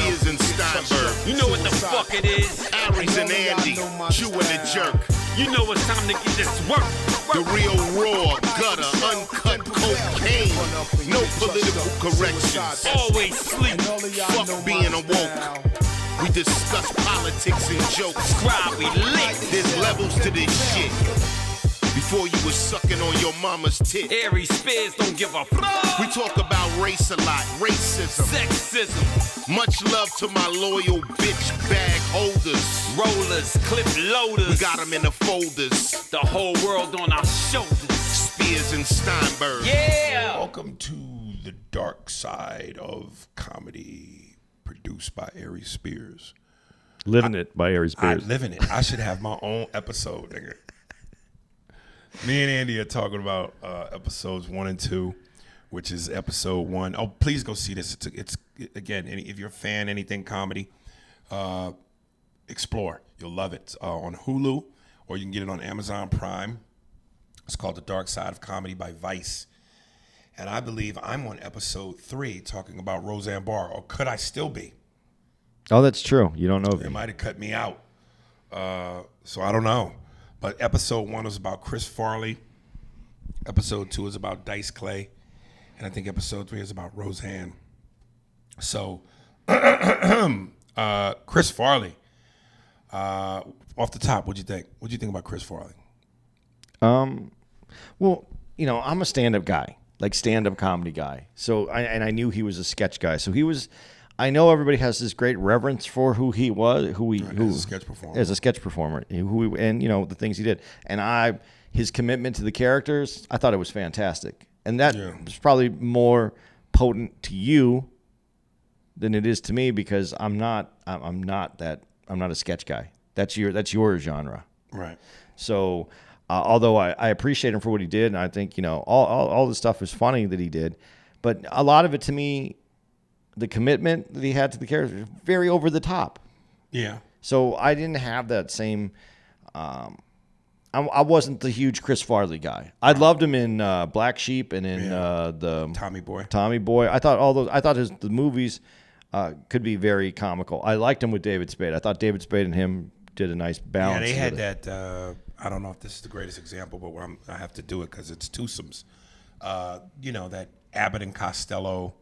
Spears and Steinberg. You know what the fuck it is? Aries and Andy, Jew and the Jerk. You know it's time to get this work. The real raw, gutter, uncut cocaine. No political corrections. Always sleep. Fuck being awoke. We discuss politics and jokes. Scribe, we lit. There's levels to this shit. Before you was sucking on your mama's tit. Aries Spears don't give a fuck. We talk about race a lot, racism, Sexism. Much love to my loyal bitch bag holders. Rollers, clip loaders. We got them in the folders. The whole world on our shoulders. Spears and Steinberg. Yeah. Welcome to the dark side of comedy, produced by Aries Spears. Living it by Aries I Spears. live in it. I should have my own episode, nigga. Me and Andy are talking about episodes 1 and 2, which is episode 1. Oh, please go see this. It's again, if you're a fan, anything comedy, explore. You'll love it. On Hulu, or you can get it on Amazon Prime. It's called The Dark Side of Comedy by Vice. And I believe I'm on episode 3 talking about Roseanne Barr, or could I still be? Oh, that's true. You don't know. They might have cut me out. So I don't know. But episode 1 was about Chris Farley. Episode 2 is about Dice Clay. And I think episode 3 is about Roseanne. So, Chris Farley, off the top, what'd you think? What'd you think about Chris Farley? Well, you know, I'm a stand-up guy, like stand-up comedy guy. So, I knew he was a sketch guy. So he was. I know everybody has this great reverence for who he was, As a sketch performer. As a sketch performer, and you know the things he did, and his commitment to the characters, I thought it was fantastic, and that was probably more potent to you than it is to me because I'm not a sketch guy. That's your genre, Right. So. Although I appreciate him for what he did, and I think all the stuff was funny that he did, but a lot of it to me, the commitment that he had to the character was very over the top. Yeah. So I didn't have that same. I wasn't the huge Chris Farley guy. I loved him in Black Sheep and in the Tommy Boy. Tommy Boy. I thought the movies could be very comical. I liked him with David Spade. I thought David Spade and him did a nice balance. Yeah, they had that. I don't know if this is the greatest example, but I have to do it because it's twosomes. That Abbott and Costello,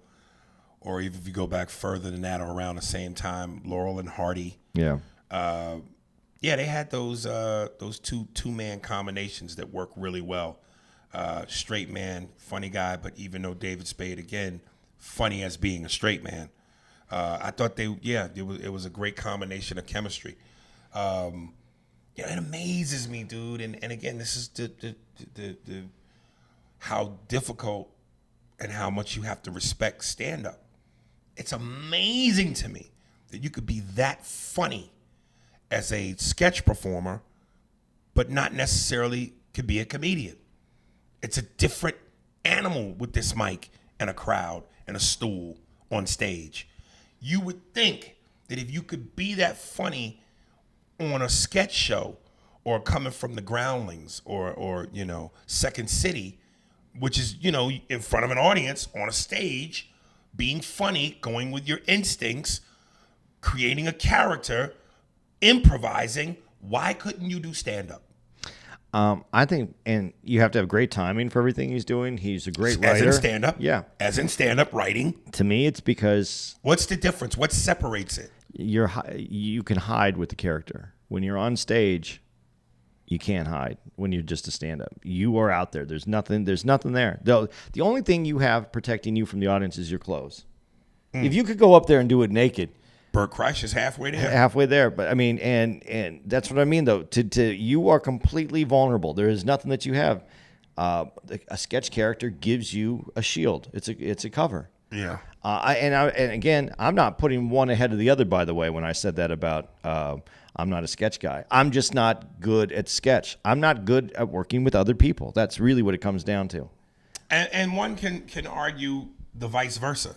or even if you go back further than that, or around the same time, Laurel and Hardy. Yeah. They had those two-man combinations that work really well. Straight man, funny guy, but even though David Spade, again, funny as being a straight man. I thought it was a great combination of chemistry. It amazes me, dude. And again, this is the how difficult and how much you have to respect stand-up. It's amazing to me that you could be that funny as a sketch performer, but not necessarily could be a comedian. It's a different animal with this mic and a crowd and a stool on stage. You would think that if you could be that funny on a sketch show, or coming from the Groundlings, or Second City, which is in front of an audience on a stage, being funny, going with your instincts, creating a character, improvising. Why couldn't you do stand-up? I think, and you have to have great timing for everything he's doing. He's a great writer. As in stand-up? Yeah. As in stand-up writing? To me, it's because... What's the difference? What separates it? You can hide with the character. When you're on stage, you can't hide when you're just a stand-up. You are out there. There's nothing there. The only thing you have protecting you from the audience is your clothes. If you could go up there and do it naked... Bert Kreischer is halfway there. Halfway there. But I mean, and that's what I mean, though. To you are completely vulnerable. There is nothing that you have. A sketch character gives you a shield. It's a cover. Yeah. And again, I'm not putting one ahead of the other, by the way, when I said that about I'm not a sketch guy. I'm just not good at sketch. I'm not good at working with other people. That's really what it comes down to. And one can argue the vice versa.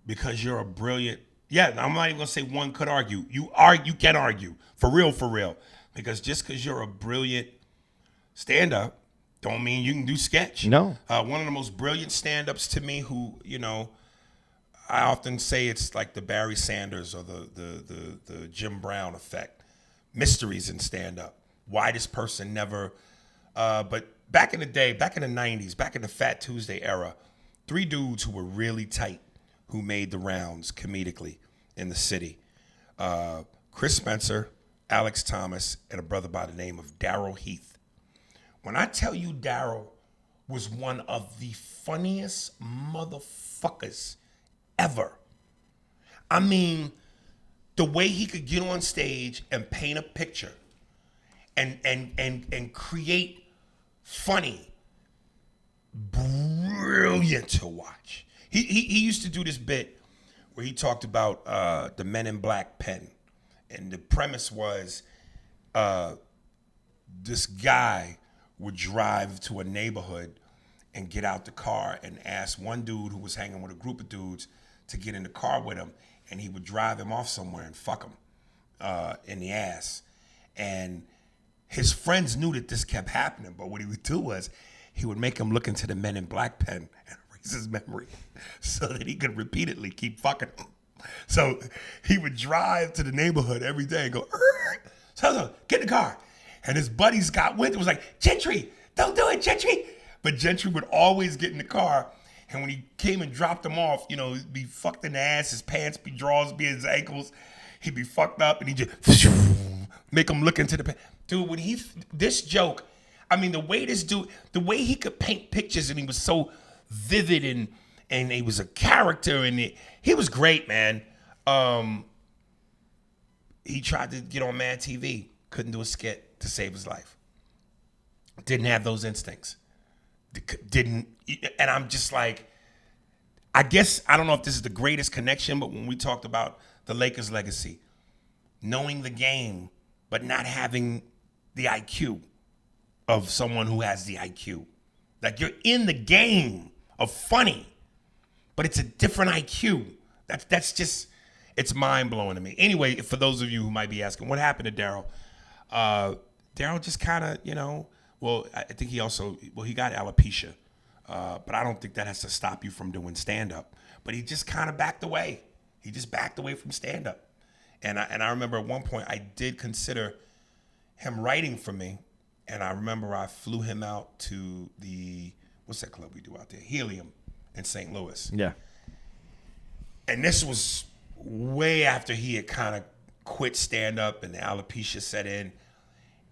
Because you're a brilliant, I'm not even gonna say one could argue. You can argue for real, because just because you're a brilliant stand-up, don't mean you can do sketch. No. One of the most brilliant stand-ups to me, who I often say it's like the Barry Sanders or the Jim Brown effect. Mysteries in stand-up. Why this person never... but back in the day, back in the 90s, back in the Fat Tuesday era, 3 dudes who were really tight who made the rounds comedically in the city. Chris Spencer, Alex Thomas, and a brother by the name of Darryl Heath. When I tell you Darryl was one of the funniest motherfuckers ever. I mean, the way he could get on stage and paint a picture and create funny, brilliant to watch. He used to do this bit where he talked about the Men in Black pen. And the premise was this guy would drive to a neighborhood and get out the car and ask one dude who was hanging with a group of dudes to get in the car with him, and he would drive him off somewhere and fuck him in the ass. And his friends knew that this kept happening, but what he would do was he would make him look into the Men in Black pen and erase his memory so that he could repeatedly keep fucking him. So he would drive to the neighborhood every day and go, so get in the car. And his buddies got wind. It was like, Gentry, don't do it, Gentry. But Gentry would always get in the car. And when he came and dropped him off, you know, he'd be fucked in the ass. His pants be drawers, be his ankles. He'd be fucked up, and he'd just make him look into the pen. Dude, when this joke, I mean, the way he could paint pictures, and he was so vivid, and he was a character, and he was great, man. He tried to get on Mad TV, couldn't do a skit to save his life. Didn't have those instincts. And I'm just like, I guess, I don't know if this is the greatest connection, but when we talked about the Lakers legacy, knowing the game, but not having the IQ of someone who has the IQ. Like, you're in the game of funny, but it's a different IQ. That's just, it's mind-blowing to me. Anyway, for those of you who might be asking, what happened to Darryl? Darryl just kind of, you know, well, I think he got alopecia. But I don't think that has to stop you from doing stand-up. But he just kind of backed away. He just backed away from stand-up. And I remember at one point I did consider him writing for me. And I remember I flew him out to what's that club we do out there? Helium in St. Louis. Yeah. And this was way after he had kind of quit stand-up and the alopecia set in.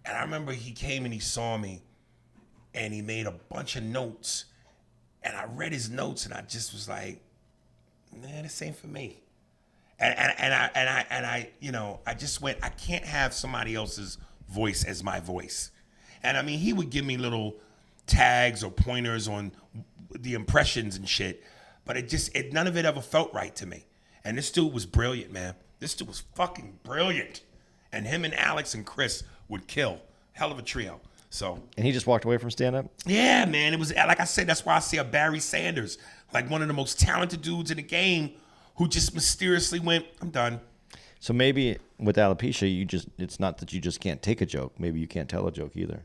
And I remember he came and he saw me and he made a bunch of notes. And I read his notes and I just was like, man, this ain't for me. And I you know, I just went, I can't have somebody else's voice as my voice. And I mean, he would give me little tags or pointers on the impressions and shit, but none of it ever felt right to me. And this dude was brilliant, man. This dude was fucking brilliant. And him and Alex and Chris would kill. Hell of a trio. So. And he just walked away from stand-up? Yeah, man. It was, like I said, that's why I see a Barry Sanders, like one of the most talented dudes in the game, who just mysteriously went, I'm done. So maybe with alopecia, it's not that you just can't take a joke. Maybe you can't tell a joke either.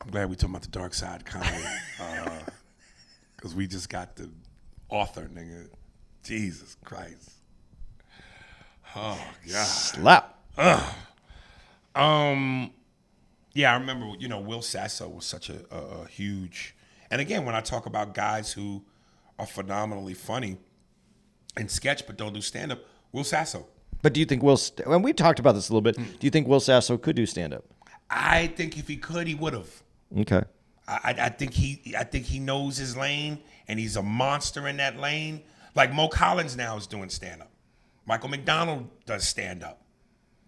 I'm glad we talking about the dark side comedy. Because we just got the author, nigga. Jesus Christ. Oh, God. Slap. Yeah, I remember, you know, Will Sasso was such a huge, and again, when I talk about guys who are phenomenally funny and sketch but don't do stand-up, Will Sasso. But do you think when we talked about this a little bit, do you think Will Sasso could do stand-up? I think if he could, he would have. Okay. I think he knows his lane, and he's a monster in that lane. Like Mo Collins now is doing stand-up. Michael McDonald does stand-up.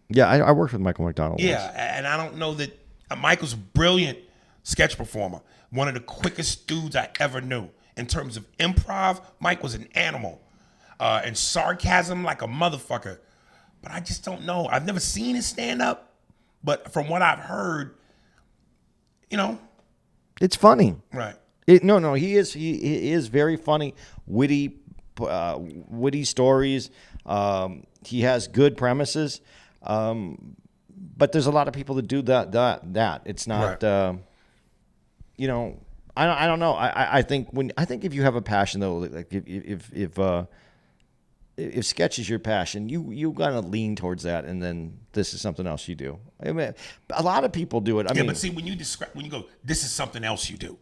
Yeah, I worked with Michael McDonald once. Yeah, and I don't know that Michael's a brilliant sketch performer. One of the quickest dudes I ever knew. In terms of improv, Mike was an animal. And sarcasm like a motherfucker. But I just don't know. I've never seen his stand-up, but from what I've heard, you know. It's funny. Right. No, he is very funny, witty stories. He has good premises. But there's a lot of people that do that. It's not, right. You know, I don't know. I think if you have a passion though, like if sketch is your passion, you gotta lean towards that, and then this is something else you do. I mean, a lot of people do it. I mean, but see, when you go, this is something else you do.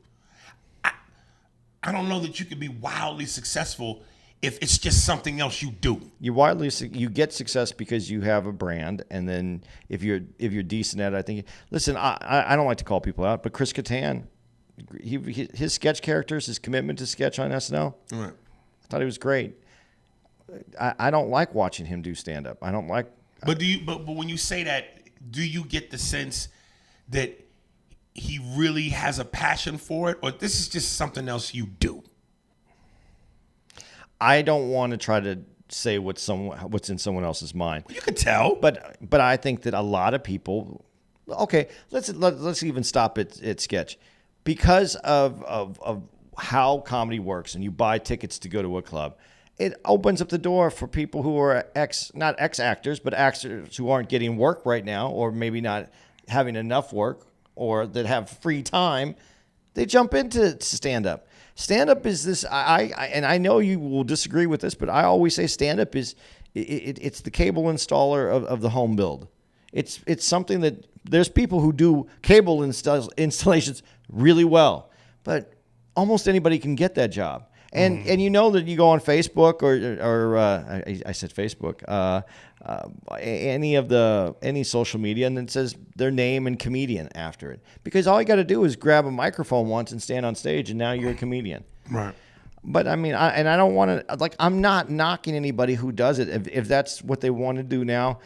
I don't know that you can be wildly successful if it's just something else you do. You get success because you have a brand, and then if you're decent at it, I think. Listen, I don't like to call people out, but Chris Kattan, his sketch characters, his commitment to sketch on SNL, Right. I thought he was great. I don't like watching him do stand up. I don't like. But but when you say that, do you get the sense that he really has a passion for it, or this is just something else you do? I don't want to try to say what's in someone else's mind. You can tell, but I think that a lot of people. Okay, let's even stop at sketch, because of how comedy works, and you buy tickets to go to a club. It opens up the door for people who are not ex-actors, but actors who aren't getting work right now, or maybe not having enough work, or that have free time. They jump into stand-up. Stand-up is this. I know you will disagree with this, but I always say stand-up is it's the cable installer of the home build. It's something that there's people who do cable installations really well, but almost anybody can get that job. And you know that you go on Facebook or I said Facebook, any social media, and it says their name and comedian after it, because all you got to do is grab a microphone once and stand on stage, and now you're a comedian. Right. But I mean, I don't want to, like, I'm not knocking anybody who does it. If that's what they want to do now,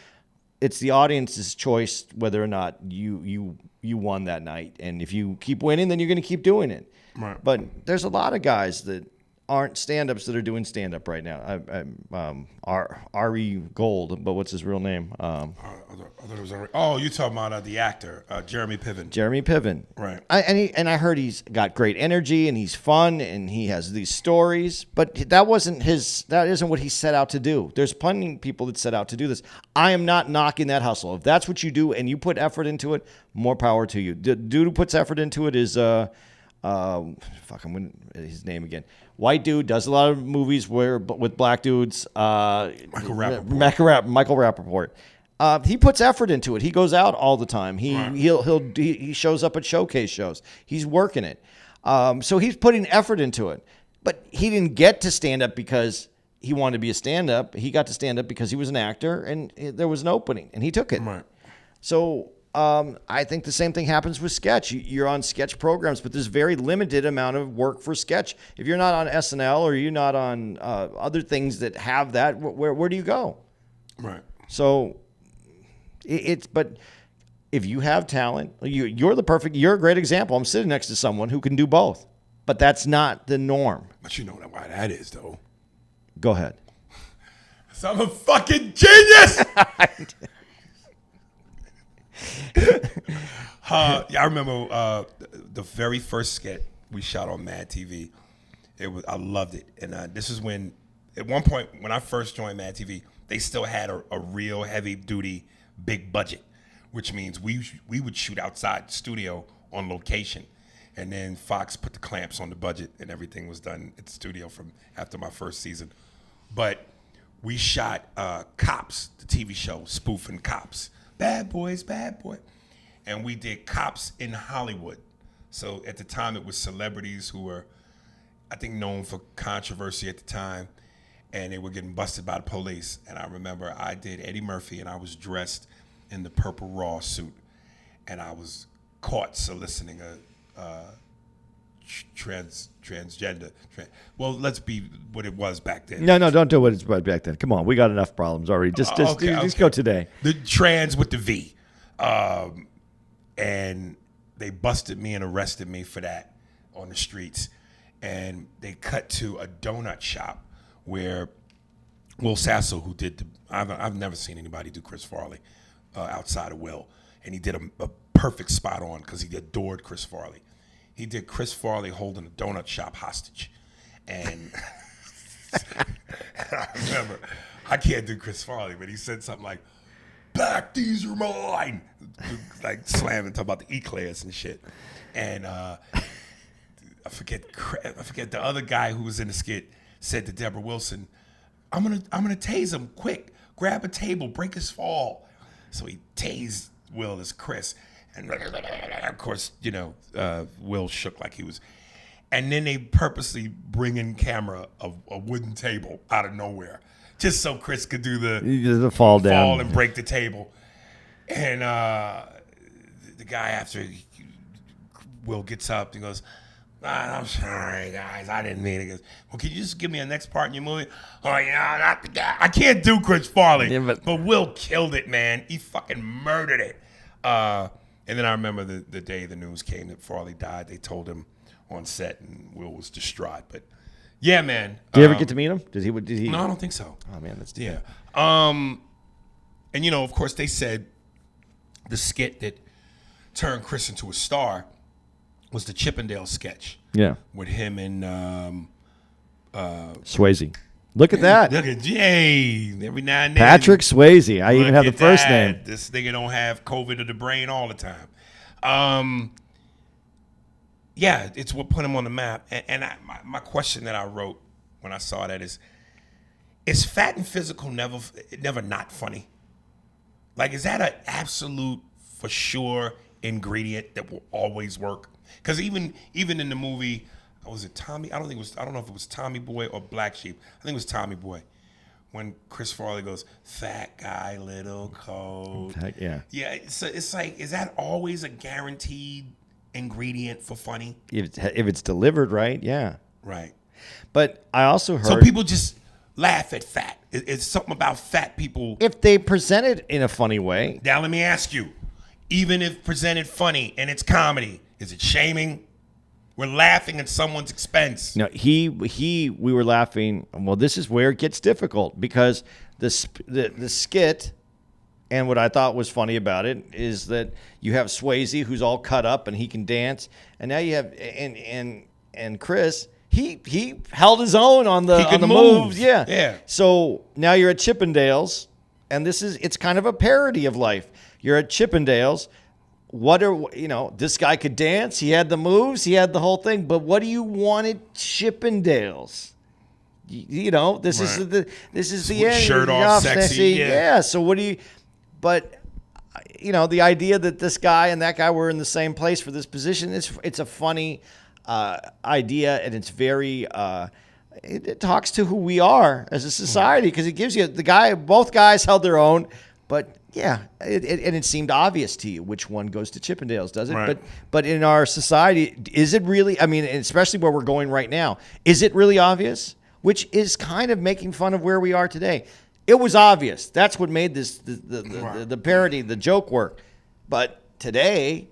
it's the audience's choice whether or not you won that night. And if you keep winning, then you're going to keep doing it. Right. But there's a lot of guys that aren't stand-ups that are doing stand-up right now. Ari Gold, but what's his real name? I thought it was you're talking about the actor, Jeremy Piven. Jeremy Piven. Right. I heard he's got great energy and he's fun and he has these stories, but that isn't what he set out to do. There's plenty of people that set out to do this. I am not knocking that hustle. If that's what you do and you put effort into it, more power to you. The dude who puts effort into it is his name again. White dude, does a lot of movies with black dudes. Michael Rappaport. Michael Rappaport. He puts effort into it. He goes out all the time. He shows up at showcase shows. He's working it. So he's putting effort into it. But he didn't get to stand up because he wanted to be a stand up. He got to stand up because he was an actor and there was an opening and he took it. Right. So I think the same thing happens with sketch. You're on sketch programs, but there's very limited amount of work for sketch. If you're not on SNL or you're not on other things that have that, where do you go? Right. So but if you have talent, you're a great example. I'm sitting next to someone who can do both, but that's not the norm. But you know why that is, though. Go ahead. So I'm a fucking genius. I remember the very first skit we shot on Mad TV. I loved it, and this is when, at one point, when I first joined Mad TV, they still had a real heavy duty, big budget, which means we would shoot outside the studio on location, and then Fox put the clamps on the budget, and everything was done at the studio from after my first season. But we shot Cops, the TV show spoofing Cops. Bad boys, and we did Cops in Hollywood. So at the time, it was celebrities who were, I think, known for controversy at the time, and they were getting busted by the police. And I remember I did Eddie Murphy, and I was dressed in the purple raw suit, and I was caught soliciting a transgender. Well, let's be what it was back then. No, don't do what it's back then. Come on, we got enough problems already. Just go today. The trans with the V, and they busted me and arrested me for that on the streets, and they cut to a donut shop where Will Sasso, who did I've never seen anybody do Chris Farley outside of Will, and he did a perfect spot on because he adored Chris Farley. He did Chris Farley holding a donut shop hostage. And I remember, I can't do Chris Farley, but he said something like, "Back, these are mine." Like slamming, talking about the eclairs and shit. And I forget the other guy who was in the skit said to Deborah Wilson, I'm gonna tase him quick. Grab a table, break his fall. So he tased Will as Chris. And of course, Will shook like he was. And then they purposely bring in camera a wooden table out of nowhere, just so Chris could do the fall down and break the table. And the guy after Will gets up, he goes, I'm sorry, guys, I didn't mean it. He goes, well, can you just give me a next part in your movie? Oh, yeah, not the guy. I can't do Chris Farley. Yeah, but Will killed it, man. He fucking murdered it. And then I remember the day the news came that Farley died. They told him on set, and Will was distraught. But yeah, man. Did you ever get to meet him? Did he? No, I don't think so. Oh man, that's yeah. And of course, they said the skit that turned Chris into a star was the Chippendale sketch. Yeah. With him and Swayze. Look at that. Look at Jay. Every now and then. Patrick Swayze. I even have the first name. This nigga don't have COVID of the brain all the time. Yeah, it's what put him on the map. And my question that I wrote when I saw that is fat and physical never not funny? Like, is that an absolute for sure ingredient that will always work? Because even in the movie, was it Tommy? I don't know if it was Tommy Boy or Black Sheep. I think it was Tommy Boy. When Chris Farley goes, fat guy, little coat. Heck yeah. Yeah, it's like, is that always a guaranteed ingredient for funny? If it's delivered right, yeah. Right. But I also heard... So people just laugh at fat. It's something about fat people. If they present it in a funny way. Now let me ask you, even if presented funny and it's comedy, is it shaming? We're laughing at someone's expense. No, we were laughing. Well, this is where it gets difficult because the skit, and what I thought was funny about it is that you have Swayze who's all cut up and he can dance, and now you have and Chris. He held his own on the moves. Yeah. Yeah. So now you're at Chippendales, and it's kind of a parody of life. You're at Chippendales. This guy could dance. He had the moves. He had the whole thing. But what do you want at Chippendales? This is the end. Shirt off, sexy. Yeah. So what do you? But the idea that this guy and that guy were in the same place for this position. It's a funny idea, and it's very. It talks to who we are as a society because it gives you both guys held their own, but. Yeah, and it seemed obvious to you which one goes to Chippendales, does it? Right. But in our society, is it really? I mean, especially where we're going right now, is it really obvious? Which is kind of making fun of where we are today. It was obvious. That's what made this the parody, the joke work. But today,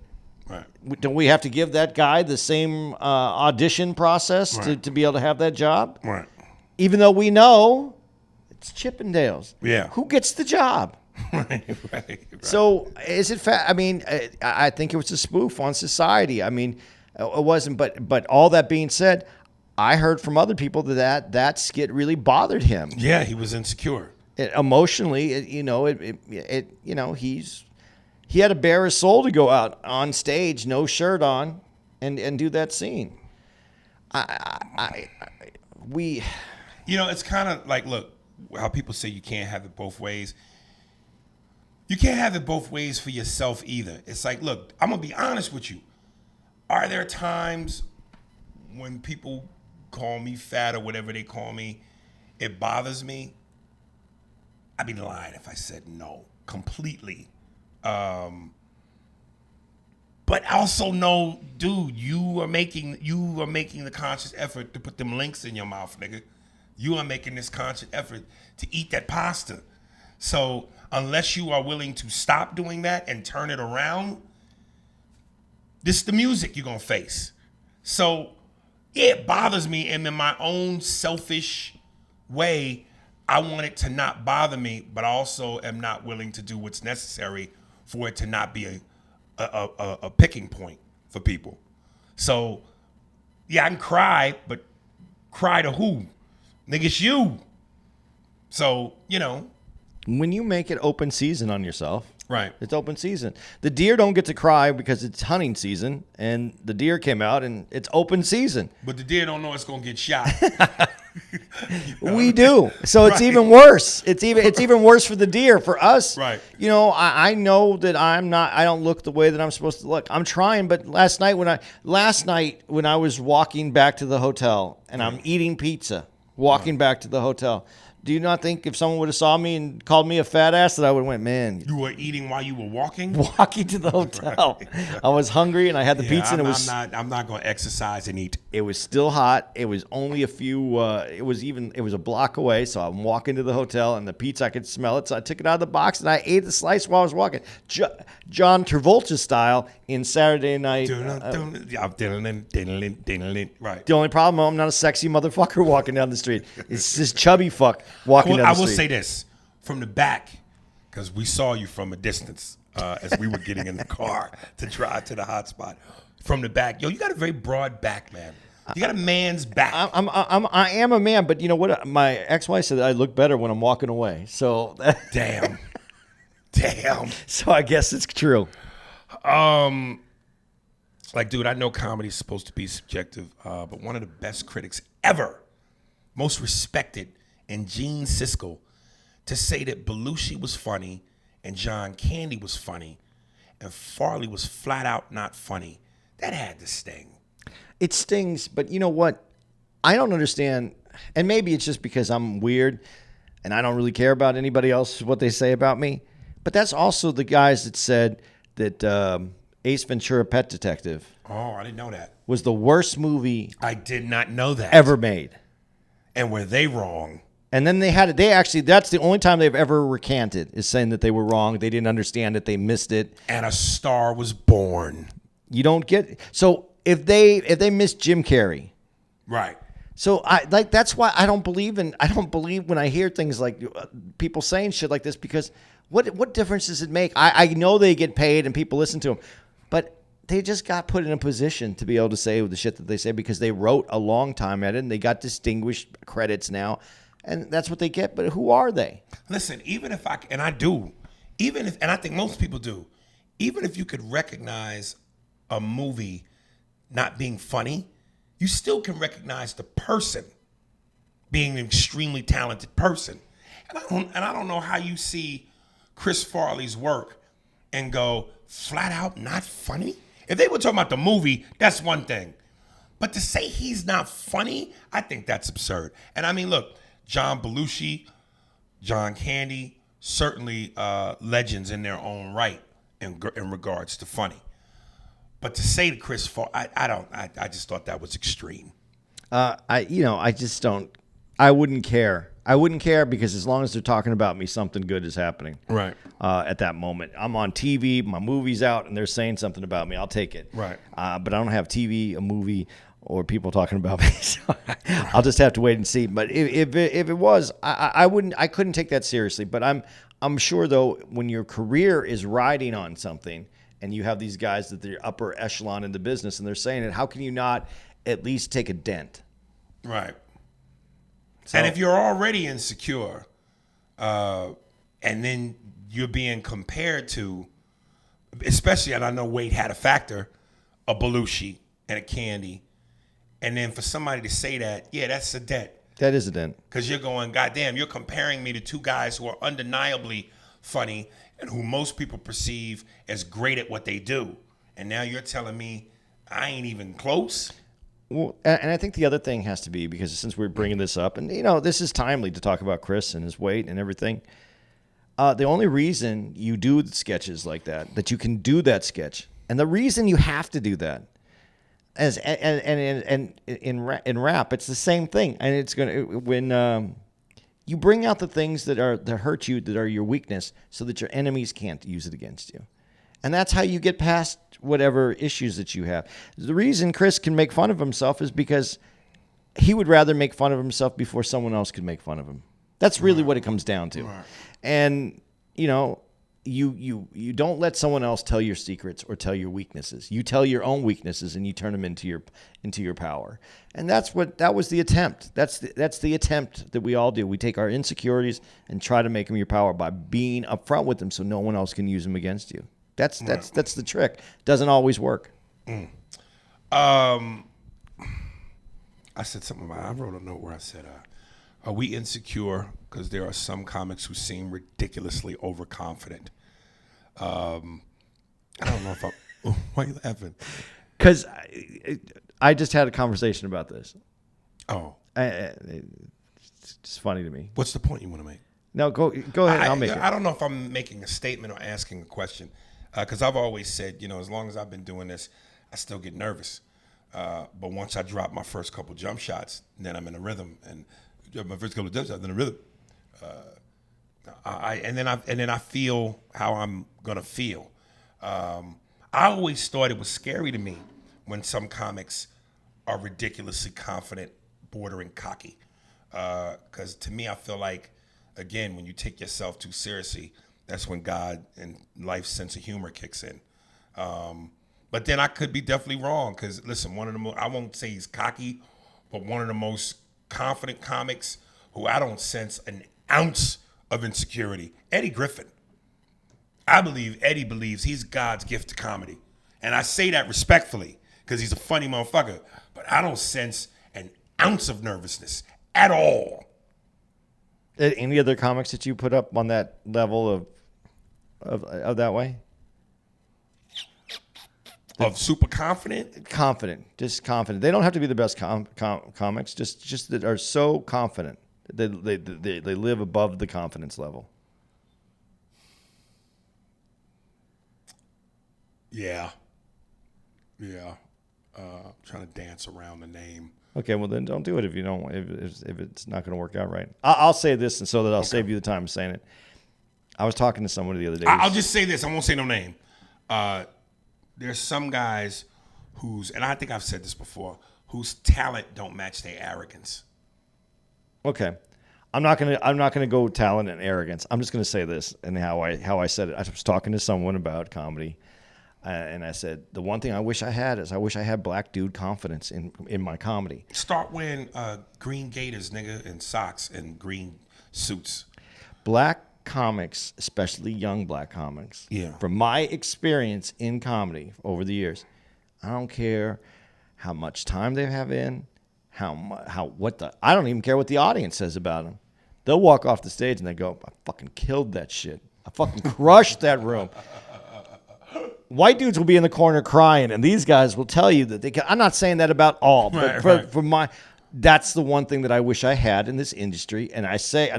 right. Don't we have to give that guy the same audition process to be able to have that job? Right. Even though we know it's Chippendales. Yeah. Who gets the job? Right. So is it I mean, I think it was a spoof on society. I mean, it wasn't. But all that being said, I heard from other people that skit really bothered him. Yeah, he was insecure. Emotionally, he had to bare his soul to go out on stage, no shirt on, and do that scene. It's kind of like, look, how people say you can't have it both ways. You can't have it both ways for yourself either. It's like, look, I'm going to be honest with you. Are there times when people call me fat or whatever they call me, it bothers me? I'd be lying if I said no, completely. But also know, dude, you are making the conscious effort to put them links in your mouth, nigga. You are making this conscious effort to eat that pasta. So unless you are willing to stop doing that and turn it around, this is the music you're going to face. So it bothers me, and in my own selfish way, I want it to not bother me, but I also am not willing to do what's necessary for it to not be a picking point for people. So, yeah, I can cry, but cry to who? Nigga, it's you. So, When you make it open season on yourself, Right. It's open season. The deer don't get to cry because it's hunting season, and the deer came out, and it's open season. But the deer don't know it's gonna get shot. We do. So it's Right. even worse. It's even worse for the deer. For us, Right. You know, I know that I don't look the way that I'm supposed to look. I'm trying, but last night when I was walking back to the hotel and I'm eating pizza, walking back to the hotel, do you not think if someone would have saw me and called me a fat ass that I would have went, man, You were eating while you were walking. walking to the hotel. I was hungry and I had the pizza, and I'm not gonna exercise and eat. it was still hot. It was only a few. It was a block away. So I'm walking to the hotel, and the pizza, I could smell it. So I took it out of the box and I ate the slice while I was walking, John Travolta style in Saturday Night. Right. The only problem, I'm not a sexy motherfucker walking down the street. It's this chubby fuck walking down I the will street. say this from the back, because we saw you from a distance as we were getting in the car to drive to the hot spot. From the back, yo, you got a very broad back, man. You got a man's back. I am a man, but you know what? My ex-wife said that I look better when I'm walking away. So, Damn. so I guess it's true. Like, dude, I know comedy's supposed to be subjective, but one of the best critics ever, most respected, and Gene Siskel, to say that Belushi was funny and John Candy was funny and Farley was flat out not funny, that had to sting. It stings, but you know what? I don't understand, and maybe it's just because I'm weird and I don't really care about anybody else, what they say about me, but that's also the guys that said that Ace Ventura: Pet Detective Oh, I didn't know that. was the worst movie I did not know that. ever made. And were they wrong? And then that's the only time they've ever recanted, is saying that they were wrong. They didn't understand it. They missed it. And a star was born. You don't get, so if they missed Jim Carrey, Right. so that's why I don't believe when I hear things like people saying shit like this, because what difference does it make? I know they get paid and people listen to them, but they just got put in a position to be able to say the shit that they say because they wrote a long time at it and they got distinguished credits now, and that's what they get. But who are they? Listen, even if I think most people do, even if you could recognize a movie not being funny, you still can recognize the person being an extremely talented person. And I don't know how you see Chris Farley's work and go flat out not funny. If they were talking about the movie, that's one thing. But to say he's not funny, I think that's absurd. And I mean, look, John Belushi, John Candy, certainly legends in their own right in regards to funny. But to say to Chris Farley, I just thought that was extreme. I just don't. I wouldn't care. I wouldn't care because as long as they're talking about me, something good is happening. Right. At that moment, I'm on TV, my movie's out, and they're saying something about me. I'll take it. Right. But I don't have TV, a movie, or people talking about me. So I'll just have to wait and see. But if it was, I wouldn't. I couldn't take that seriously. But I'm sure though, when your career is riding on something, and you have these guys that they're upper echelon in the business, and they're saying it, how can you not at least take a dent? Right. So, And if you're already insecure, and then you're being compared to, especially, and I know Wade had a factor, a Belushi and a Candy, and then for somebody to say that, yeah, that's a debt. that is a dent. Because you're going, goddamn, you're comparing me to two guys who are undeniably funny and who most people perceive as great at what they do. And now you're telling me I ain't even close? Well, and I think the other thing has to be, because since we're bringing this up, and this is timely to talk about Chris and his weight and everything. The only reason you do the sketches like that you can do that sketch, and the reason you have to do that, and in rap, it's the same thing, and it's when you bring out the things that hurt you, that are your weakness, so that your enemies can't use it against you. And that's how you get past whatever issues that you have. The reason Chris can make fun of himself is because he would rather make fun of himself before someone else could make fun of him. That's really what it comes down to. Right. And, you don't let someone else tell your secrets or tell your weaknesses. You tell your own weaknesses and you turn them into your power. And that was the attempt. That's the attempt that we all do. We take our insecurities and try to make them your power by being upfront with them so no one else can use them against you. That's the trick. Doesn't always work. I said something about, I wrote a note where I said, are we insecure? Because there are some comics who seem ridiculously overconfident. I don't know if I'm, why are you laughing? Because I just had a conversation about this. Oh. It's just funny to me. What's the point you want to make? No, go ahead. I'll make it. I don't know if I'm making a statement or asking a question. Because I've always said, as long as I've been doing this, I still get nervous. But once I drop my first couple jump shots, then I'm in a rhythm. And my first couple of jump shots, then a rhythm. And then I feel how I'm gonna feel. I always thought it was scary to me when some comics are ridiculously confident, bordering cocky. Because to me, I feel like, again, when you take yourself too seriously, that's when God and life's sense of humor kicks in. But then I could be definitely wrong because, listen, I won't say he's cocky, but one of the most confident comics who I don't sense an ounce of insecurity, Eddie Griffin. I believe Eddie believes he's God's gift to comedy. And I say that respectfully because he's a funny motherfucker, but I don't sense an ounce of nervousness at all. Any other comics that you put up on that level of that way? Of super confident? Confident, just confident. They don't have to be the best comics, just that are so confident. They live above the confidence level. Yeah. Trying to dance around the name. Okay, well then don't do it if you don't. If it's not going to work out right. I'll say this, and so that I'll save you the time of saying it. I was talking to someone the other day. I'll just say this. I won't say no name. There's some guys and I think I've said this before, whose talent don't match their arrogance. Okay, I'm not gonna go talent and arrogance. I'm just gonna say this and how I said it. I was talking to someone about comedy, and I said the one thing I wish I had black dude confidence in my comedy. Start wearing green gaiters, nigga, and socks and green suits. Black comics, especially young black comics, from my experience in comedy over the years, I don't care how much time they have in, I don't even care what the audience says about them. They'll walk off the stage and they go, I fucking killed that shit. I fucking crushed that room. White dudes will be in the corner crying, and these guys will tell you that they can. I'm not saying that about all, but that's the one thing that I wish I had in this industry. And I say,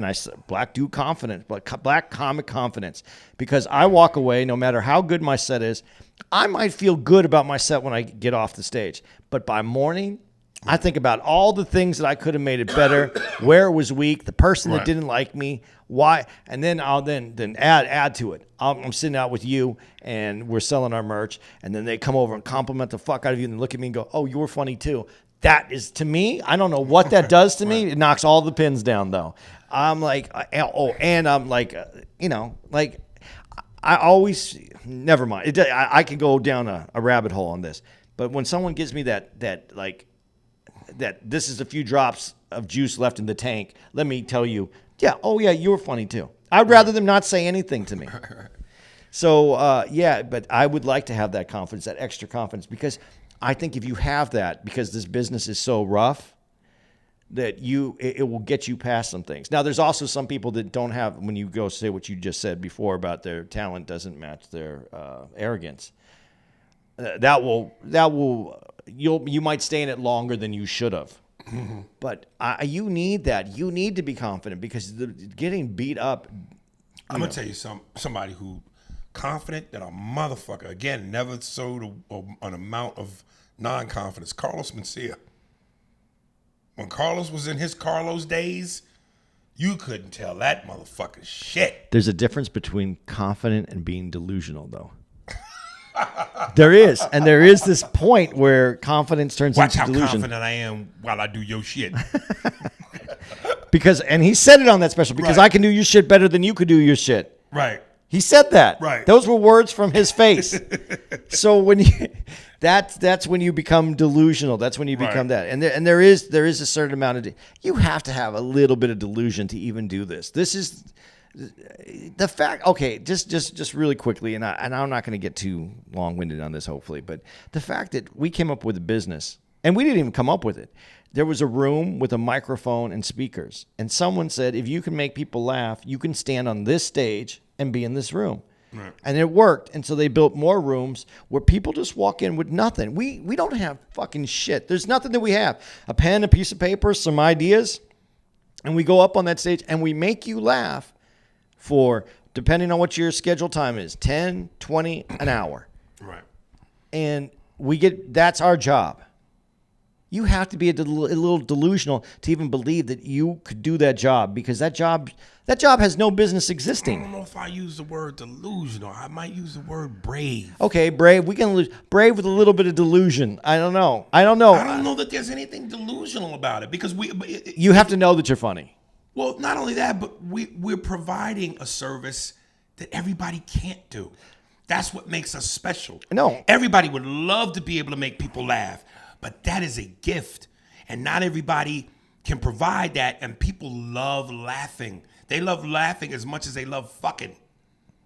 black dude confidence, black comic confidence, because I walk away, no matter how good my set is, I might feel good about my set when I get off the stage. But by morning, I think about all the things that I could have made it better, where it was weak, the person that didn't like me, why, and then I'll then add to it. I'm sitting out with you, and we're selling our merch, and then they come over and compliment the fuck out of you, and look at me and go, "Oh, you were funny too." That is, to me, I don't know what that does to me. It knocks all the pins down, though. I'm like, and I'm like, I always, never mind. I could go down a rabbit hole on this, but when someone gives me that this is a few drops of juice left in the tank, let me tell you, you were funny too. I'd rather them not say anything to me. So, but I would like to have that confidence, that extra confidence, because I think if you have that, because this business is so rough, that it will get you past some things. Now, there's also some people that don't have, when you go say what you just said before about their talent doesn't match their arrogance. You might stay in it longer than you should have. Mm-hmm. But you need that. You need to be confident, because getting beat up. I'm going to tell you somebody who confident that a motherfucker, again, never showed an amount of non-confidence. Carlos Mencia. When Carlos was in his Carlos days, you couldn't tell that motherfucker shit. There's a difference between confident and being delusional, though. There is. And there is this point where confidence turns into delusion. Watch how confident I am while I do your shit. And he said it on that special, because I can do your shit better than you could do your shit. Right. He said that. Right. Those were words from his face. So when you, that's when you become delusional. That's when you become that. And there is a certain amount of, you have to have a little bit of delusion to even do this. This is the fact. Okay, just really quickly, and I'm not going to get too long-winded on this, hopefully, but the fact that we came up with a business, and we didn't even come up with it. There was a room with a microphone and speakers, and someone said, if you can make people laugh, you can stand on this stage and be in this room. Right. And it worked. And so they built more rooms where people just walk in with nothing. We don't have fucking shit. There's nothing that we have. A pen, a piece of paper, some ideas, and we go up on that stage and we make you laugh for, depending on what your schedule time is, 10, 20, an hour. Right. And that's our job. You have to be a little delusional to even believe that you could do that job, because that job has no business existing. I don't know if I use the word delusional. I might use the word brave. Okay, brave. We can brave with a little bit of delusion. I don't know. I don't know that there's anything delusional about it, because you have to know that you're funny. Well, not only that, but we're providing a service that everybody can't do. That's what makes us special. No. Everybody would love to be able to make people laugh. But that is a gift, and not everybody can provide that, and people love laughing. They love laughing as much as they love fucking.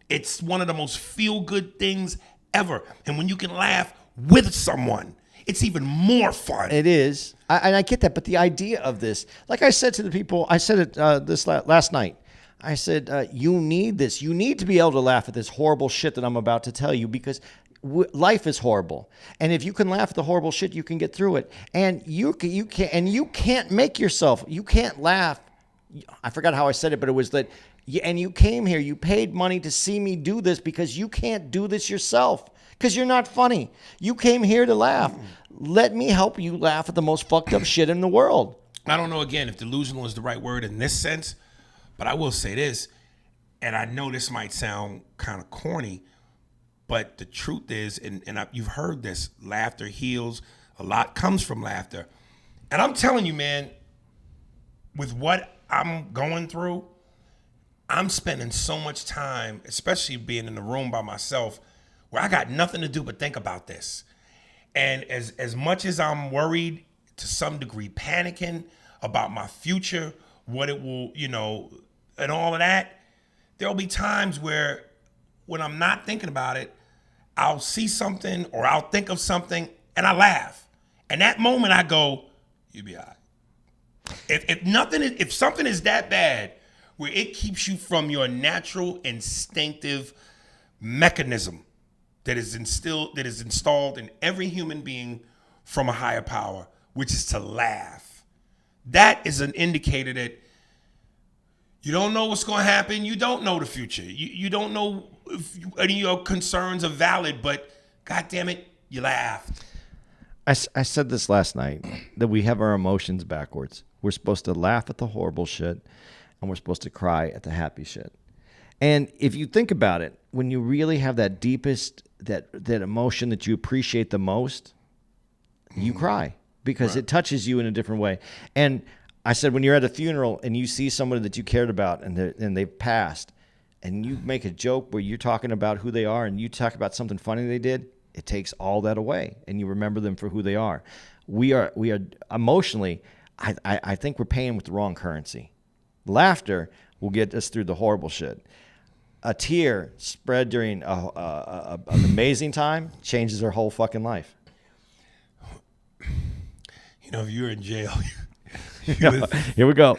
It's one of the most feel-good things ever. And when you can laugh with someone, it's even more fun. It is. I get that, but the idea of this, like I said to the people, I said it this last night. I said, you need this. You need to be able to laugh at this horrible shit that I'm about to tell you, because life is horrible, and if you can laugh at the horrible shit, you can get through it. And you can't make yourself. You can't laugh. I forgot how I said it, but it was that. And you came here. You paid money to see me do this because you can't do this yourself, because you're not funny. You came here to laugh. Let me help you laugh at the most fucked up shit in the world. I don't know, again, if delusional is the right word in this sense, but I will say this, and I know this might sound kind of corny, but the truth is, and you've heard this, laughter heals. A lot comes from laughter. And I'm telling you, man, with what I'm going through, I'm spending so much time, especially being in the room by myself, where I got nothing to do but think about this. And as much as I'm worried, to some degree panicking about my future, what it will, and all of that, there'll be times where when I'm not thinking about it, I'll see something or I'll think of something and I laugh. And that moment I go, you'll be all right. If something is that bad where it keeps you from your natural instinctive mechanism that is installed in every human being from a higher power, which is to laugh, that is an indicator that you don't know what's going to happen. You don't know the future. You don't know if any of your concerns are valid, but God damn it, you laughed. I said this last night, that we have our emotions backwards. We're supposed to laugh at the horrible shit, and we're supposed to cry at the happy shit. And if you think about it, when you really have that deepest, that emotion that you appreciate the most, you cry, because it touches you in a different way. And I said, when you're at a funeral and you see somebody that you cared about and they've passed, and you make a joke where you're talking about who they are and you talk about something funny they did, it takes all that away and you remember them for who they are. We are emotionally, I think we're paying with the wrong currency. Laughter will get us through the horrible shit. A tear spread during an amazing time changes our whole fucking life. If you're in jail, here we go.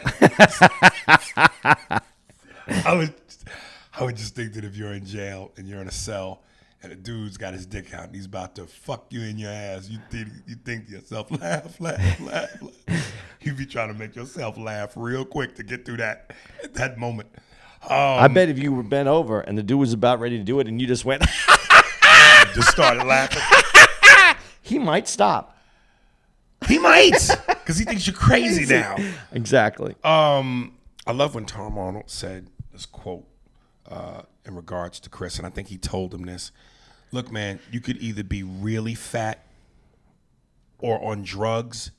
I would just think that if you're in jail and you're in a cell and a dude's got his dick out and he's about to fuck you in your ass, you think to yourself, laugh. You be trying to make yourself laugh real quick to get through that moment. I bet if you were bent over and the dude was about ready to do it and you just went, just started laughing, he might stop. He might, because he thinks you're crazy now. Exactly. I love when Tom Arnold said this quote in regards to Chris, and I think he told him this. Look, man, you could either be really fat or on drugs,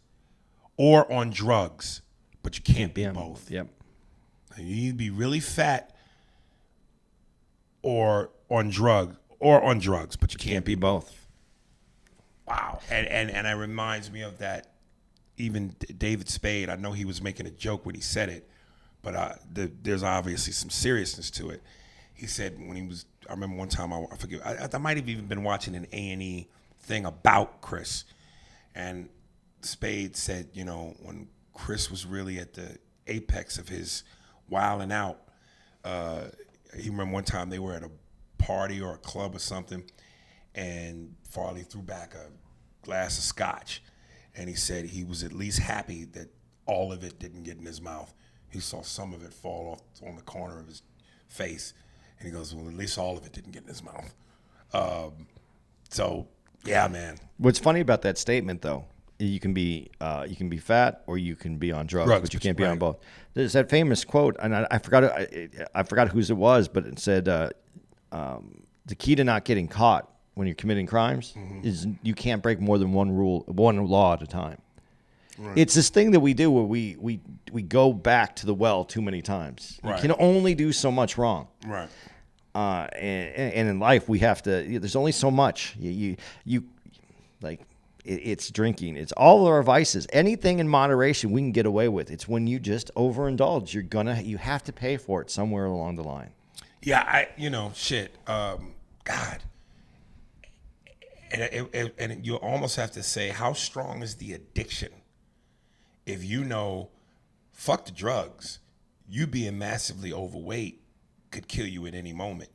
but you can't be both. Yep. You need to be really fat or on drugs, but you can't be both. Wow. And it reminds me of that. Even David Spade, I know he was making a joke when he said it, but there's obviously some seriousness to it. He said when he was, I remember one time, I forget, I might have even been watching an A&E thing about Chris, and Spade said, you know, when Chris was really at the apex of his wilding out, he remember one time they were at a party or a club or something, and Farley threw back a glass of scotch, and he said he was at least happy that all of it didn't get in his mouth. He saw some of it fall off on the corner of his face, and he goes, well, at least all of it didn't get in his mouth. So, yeah, man. What's funny about that statement, though, you can be fat or you can be on drugs, but you can't be on both. There's that famous quote, and I forgot whose it was, but it said the key to not getting caught when you're committing crimes is you can't break more than one law at a time. Right. It's this thing that we do where we go back to the well too many times. Right. You can only do so much wrong. Right. And in life we have to. There's only so much. You like. It's drinking. It's all of our vices. Anything in moderation we can get away with. It's when you just overindulge, you have to pay for it somewhere along the line. Yeah, God. And you almost have to say, how strong is the addiction? If you know, fuck the drugs, you being massively overweight could kill you at any moment.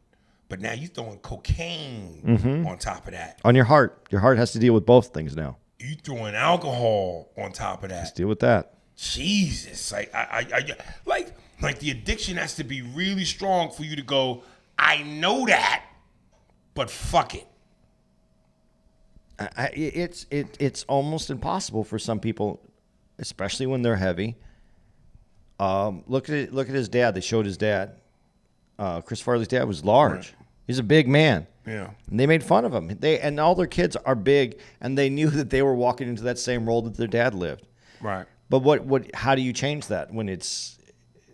But now you're throwing cocaine on top of that. On your heart. Your heart has to deal with both things now. You throwing alcohol on top of that. Let's deal with that. Jesus. Like the addiction has to be really strong for you to go, I know that, but fuck it. It's almost impossible for some people, especially when they're heavy. Look at his dad. They showed his dad. Chris Farley's dad was large. Right. He's a big man. Yeah. And they made fun of him. And all their kids are big, and they knew that they were walking into that same role that their dad lived. Right. But how do you change that when it's?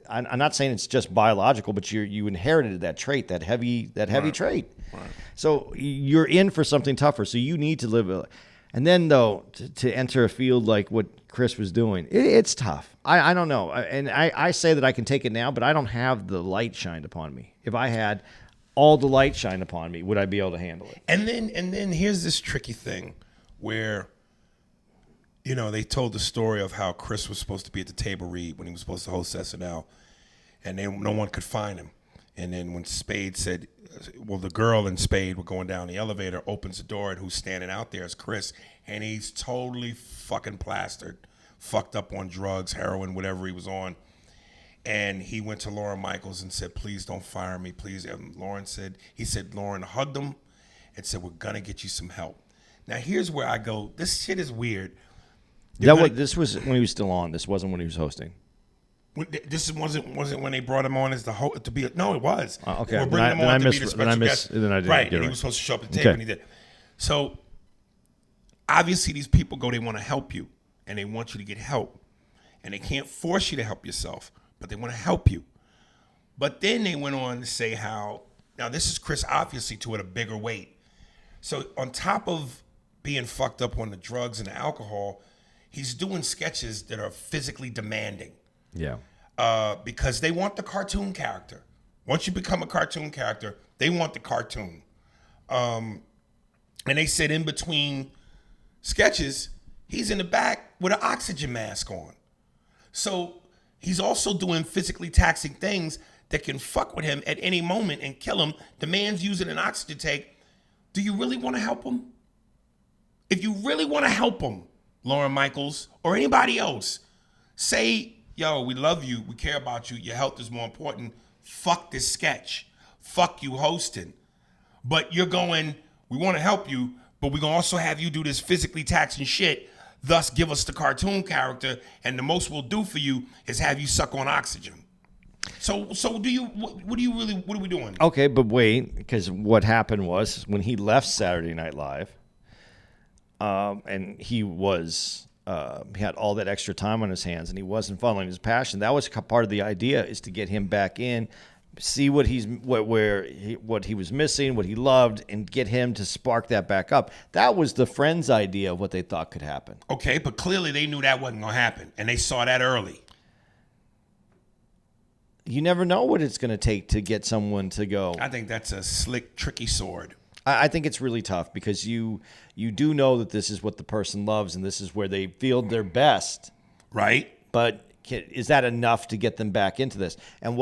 I'm not saying it's just biological, but you inherited that trait, that heavy trait. Right. So you're in for something tougher. So you need to live. And then though, to enter a field like what Chris was doing, it's tough. I don't know. And I say that I can take it now, but I don't have the light shined upon me. If I had all the light shined upon me, would I be able to handle it? And then here's this tricky thing where, you know, they told the story of how Chris was supposed to be at the table read when he was supposed to host SNL, and no one could find him. And then when Spade said, well, the girl and Spade were going down the elevator, opens the door, and who's standing out there is Chris, and he's totally fucking plastered, fucked up on drugs, heroin, whatever he was on. And he went to Lauren Michaels and said, please don't fire me, please. And Lauren hugged him and said, we're going to get you some help. Now, here's where I go, this shit is weird. This was when he was still on. This wasn't when he was hosting. This wasn't when they brought him on as the host to be. No, it was. Okay. We're bringing him on to be the special guest. Then I didn't right, get and it. He was supposed to show up at the table, and he did. So obviously, these people they want to help you, and they want you to get help, and they can't force you to help yourself, but they want to help you. But then they went on to say how now this is Chris obviously to a bigger weight. So on top of being fucked up on the drugs and the alcohol, he's doing sketches that are physically demanding. Yeah. Because they want the cartoon character. Once you become a cartoon character, they want the cartoon. And they said in between sketches, he's in the back with an oxygen mask on. So he's also doing physically taxing things that can fuck with him at any moment and kill him. The man's using an oxygen tank. Do you really want to help him? If you really want to help him, Lauren Michaels or anybody else, say, yo, we love you, we care about you, your health is more important, fuck this sketch, fuck you hosting. But you're going, we want to help you, but we're going to also have you do this physically taxing shit, thus give us the cartoon character, and the most we'll do for you is have you suck on oxygen. So what are we doing? Okay, but wait, because what happened was when he left Saturday Night Live, and he had all that extra time on his hands, and he wasn't following his passion. That was part of the idea, is to get him back in see what what he was missing, what he loved, and get him to spark that back up. That was the Friends idea of what they thought could happen. Okay, but clearly they knew that wasn't going to happen, and they saw that early. You never know what it's going to take to get someone to go. I think that's a slick, tricky sword. I think it's really tough because you do know that this is what the person loves and this is where they feel their best. Right? But is that enough to get them back into this? And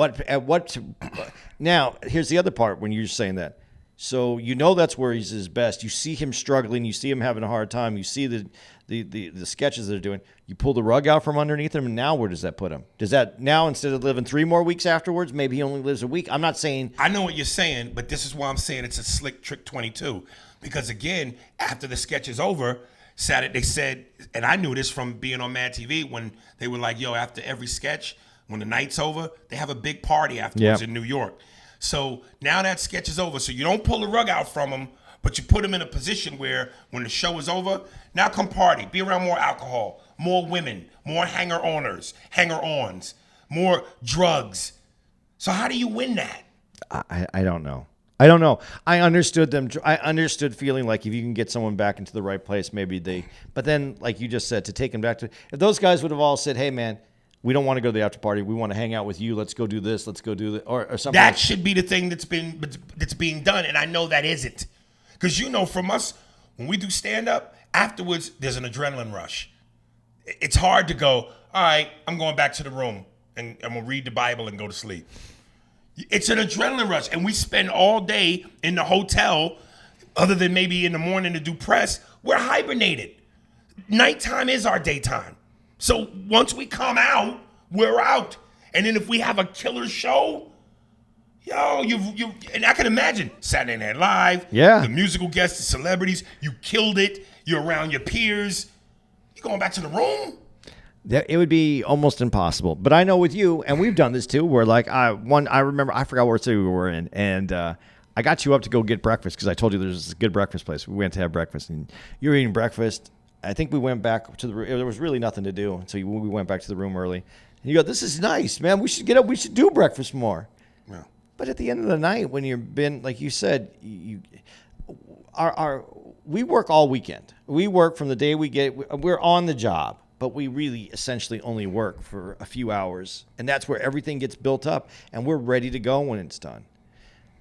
now, here's the other part when you're saying that. So you know that's where he's his best. You see him struggling. You see him having a hard time. You see the sketches they're doing. You pull the rug out from underneath him, and now where does that put him? Does that now, instead of living 3 more weeks afterwards, maybe he only lives a week? I'm not saying... I know what you're saying, but this is why I'm saying it's a slick trick 22. Because, again, after the sketch is over... Saturday, they said, and I knew this from being on Mad TV, when they were like, yo, after every sketch, when the night's over, they have a big party afterwards in New York. So now that sketch is over, so you don't pull the rug out from them, but you put them in a position where when the show is over, now come party, be around more alcohol, more women, more hanger-oners, hanger-ons, more drugs. So how do you win that? I don't know. I don't know. I understood them. I understood feeling like if you can get someone back into the right place, maybe they. But then, like you just said, to take them back to. If those guys would have all said, "Hey, man, we don't want to go to the after party. We want to hang out with you. Let's go do this. Let's go do that," or something. That should be the thing that's being done, and I know that isn't, because from us when we do stand up afterwards, there's an adrenaline rush. It's hard to go. All right, I'm going back to the room and I'm gonna read the Bible and go to sleep. It's an adrenaline rush, and we spend all day in the hotel, other than maybe in the morning to do press. We're hibernated. Nighttime is our daytime. So once we come out, we're out. And then if we have a killer show, and I can imagine Saturday Night Live, the musical guests, the celebrities, you killed it. You're around your peers. You going back to the room? It would be almost impossible. But I know with you, and we've done this too, where like I remember, I forgot what city we were in, and I got you up to go get breakfast because I told you there's this good breakfast place. We went to have breakfast, and you were eating breakfast. I think we went back to the room. There was really nothing to do, so we went back to the room early. And you go, "This is nice, man. We should get up. We should do breakfast more." Yeah. But at the end of the night, when you've been, like you said, we work all weekend. We work from the day we're on the job. But we really essentially only work for a few hours. And that's where everything gets built up. And we're ready to go when it's done.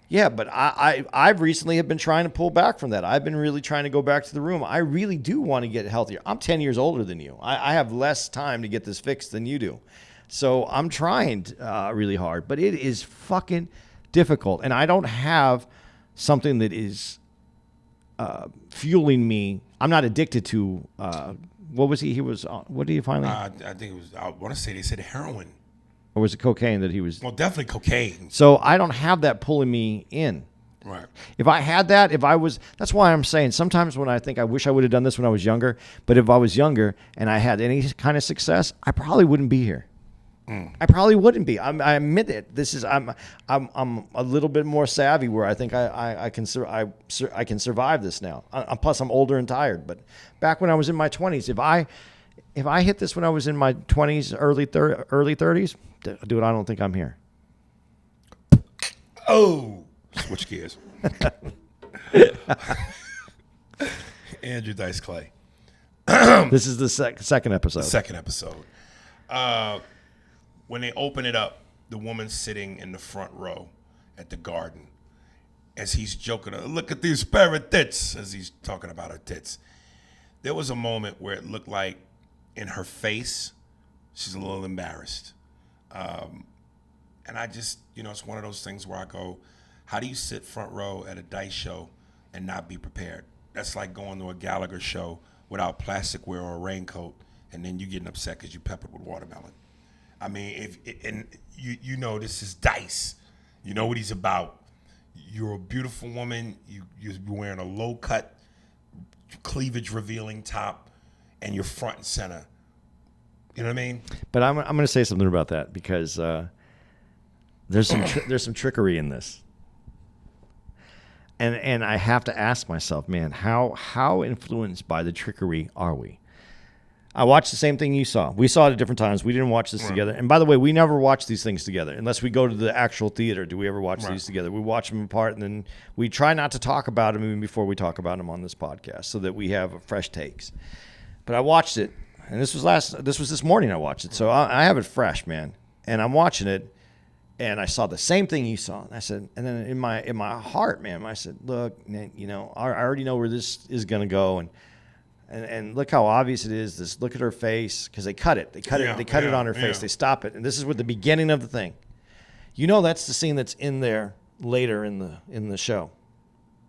Yeah, but I've recently have been trying to pull back from that. I've been really trying to go back to the room. I really do want to get healthier. I'm 10 years older than you. I have less time to get this fixed than you do. So I'm trying really hard. But it is fucking difficult. And I don't have something that is fueling me. I'm not addicted to... what was he? He was. What did he finally? I think it was. I want to say they said heroin, or was it cocaine that he was? Well, definitely cocaine. So I don't have that pulling me in. Right. If I had that, that's why I'm saying sometimes when I think I wish I would have done this when I was younger. But if I was younger and I had any kind of success, I probably wouldn't be here. I probably wouldn't be. I admit it. I'm a little bit more savvy where I think I can survive this now. Plus, I'm older and tired. But back when I was in my 20s, if I hit this when I was in my 20s, early 30s, dude, I don't think I'm here. Oh, switch gears. Andrew Dice Clay. This is the second episode. Second episode. When they open it up, the woman's sitting in the front row at the garden as he's joking, "Look at these pair of tits," as he's talking about her tits. There was a moment where it looked like in her face, she's a little embarrassed. And I just, it's one of those things where I go, how do you sit front row at a Dice show and not be prepared? That's like going to a Gallagher show without plasticware or a raincoat, and then you getting upset because you peppered with watermelon. I mean, you know this is Dice. You know what he's about. You're a beautiful woman. You're wearing a low-cut, cleavage-revealing top, and you're front and center. You know what I mean? But I'm going to say something about that because there's some trickery in this, and I have to ask myself, man, how influenced by the trickery are we? I watched the same thing you saw. We saw it at different times. We didn't watch this together. And by the way, we never watch these things together unless we go to the actual theater. Do we ever watch these together? We watch them apart, and then we try not to talk about them even before we talk about them on this podcast so that we have fresh takes. But I watched it, and this was this morning I watched it. So I have it fresh, man. And I'm watching it, and I saw the same thing you saw. And I said, and then in my heart, man, I said, look, you know, I already know where this is going to go, and look how obvious it is. This, look at her face, because they cut it. They cut it on her face. They stop it, and this is with the beginning of the thing. You know, that's the scene that's in there later in the show.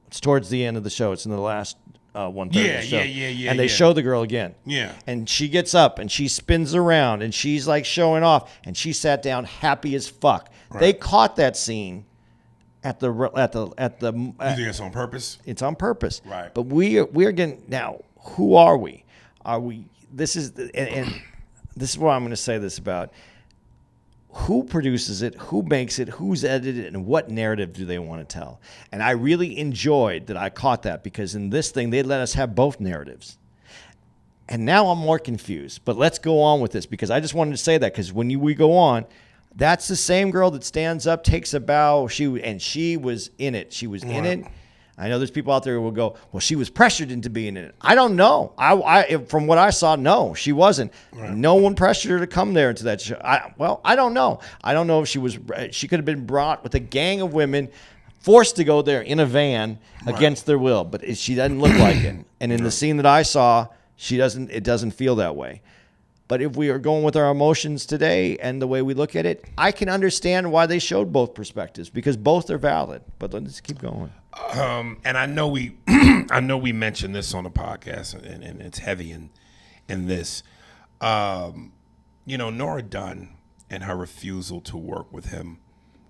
It's towards the end of the show. It's in the last 1/3 of the show. And they show the girl again. Yeah. And she gets up and she spins around and she's like showing off, and she sat down happy as fuck. Right. They caught that scene at the. You think it's on purpose? It's on purpose. Right. But we're getting now. Who are we? Are we? This is and this is what I'm going to say this about. Who produces it? Who makes it? Who's edited it? And what narrative do they want to tell? And I really enjoyed that I caught that, because in this thing they let us have both narratives. And now I'm more confused. But let's go on with this, because I just wanted to say that, because when we go on, that's the same girl that stands up, takes a bow. She was in it. She was in it. I know there's people out there who will go, well, she was pressured into being in it. I don't know. From what I saw, no, she wasn't. Right. No one pressured her to come there into that show. I don't know. I don't know if she could have been brought with a gang of women, forced to go there in a van against their will. But she doesn't look like it. And in the scene that I saw, it doesn't feel that way. But if we are going with our emotions today and the way we look at it, I can understand why they showed both perspectives, because both are valid. But let's keep going. And I know we mentioned this on the podcast, and it's heavy in this. You know, Nora Dunn and her refusal to work with him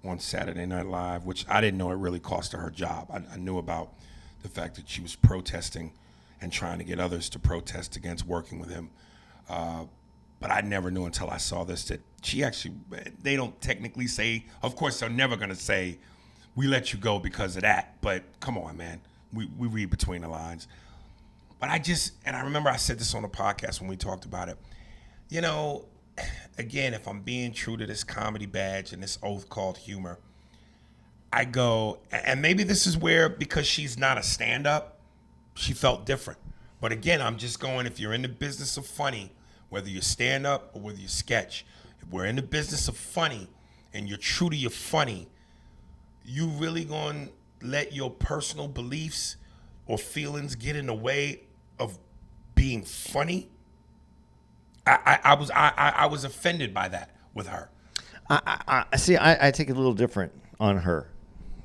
on Saturday Night Live, which I didn't know it really cost her job. I knew about the fact that she was protesting and trying to get others to protest against working with him. But I never knew until I saw this that she actually, they don't technically say, of course, they're never going to say, we let you go because of that. But come on, man. We read between the lines. But I remember I said this on the podcast when we talked about it. You know, again, if I'm being true to this comedy badge and this oath called humor, I go, and maybe this is where, because she's not a stand-up, she felt different. But again, I'm just going, if you're in the business of funny, whether you stand up or whether you sketch, if we're in the business of funny and you're true to your funny, you really going to let your personal beliefs or feelings get in the way of being funny? I was offended by that with her. I see. I take it a little different on her,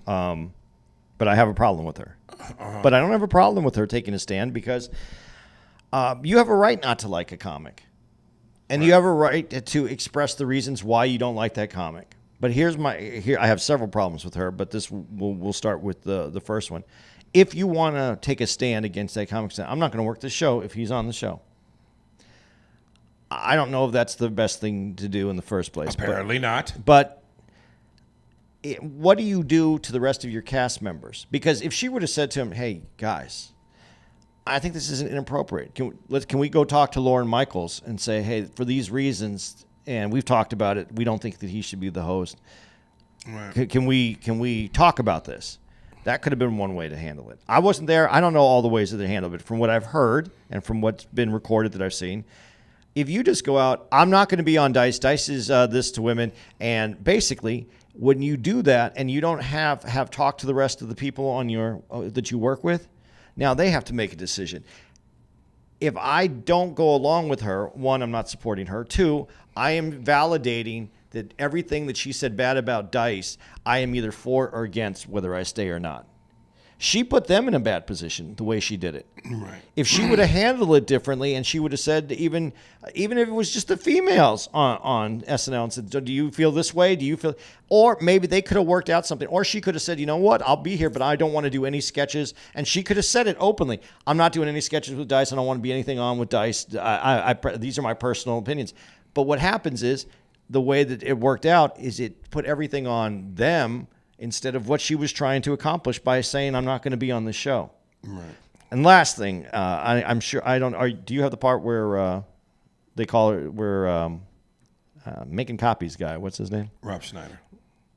but I have a problem with her. But I don't have a problem with her taking a stand, because you have a right not to like a comic. And you have a right to express the reasons why you don't like that comic. But I have several problems with her, but this we'll start with the first one. If you want to take a stand against that comic, I'm not going to work the show if he's on the show. I don't know if that's the best thing to do in the first place. Apparently not. But what do you do to the rest of your cast members? Because if she would have said to him, hey, guys, I think this is inappropriate. Can we go talk to Lorne Michaels and say, hey, for these reasons, and we've talked about it, we don't think that he should be the host. Right. Can we talk about this? That could have been one way to handle it. I wasn't there. I don't know all the ways that they handled it. From what I've heard and from what's been recorded that I've seen, if you just go out, I'm not going to be on Dice. Dice is this to women. And basically, when you do that and you don't have talked to the rest of the people on that you work with, now they have to make a decision. If I don't go along with her, one, I'm not supporting her. Two, I am validating that everything that she said bad about Dice, I am either for or against whether I stay or not. She put them in a bad position the way she did it. Right. If she would have handled it differently, and she would have said, even if it was just the females on SNL, and said, do you feel this way? Do you feel, or maybe they could have worked out something, or she could have said, you know what, I'll be here, but I don't want to do any sketches. And she could have said it openly. I'm not doing any sketches with Dice. I don't want to be anything on with Dice. These are my personal opinions. But what happens is, the way that it worked out is it put everything on them instead of what she was trying to accomplish by saying, I'm not going to be on the show. Right. And last thing, I'm sure I don't. Do you have the part where they call her, we're making copies guy. What's his name? Rob Schneider.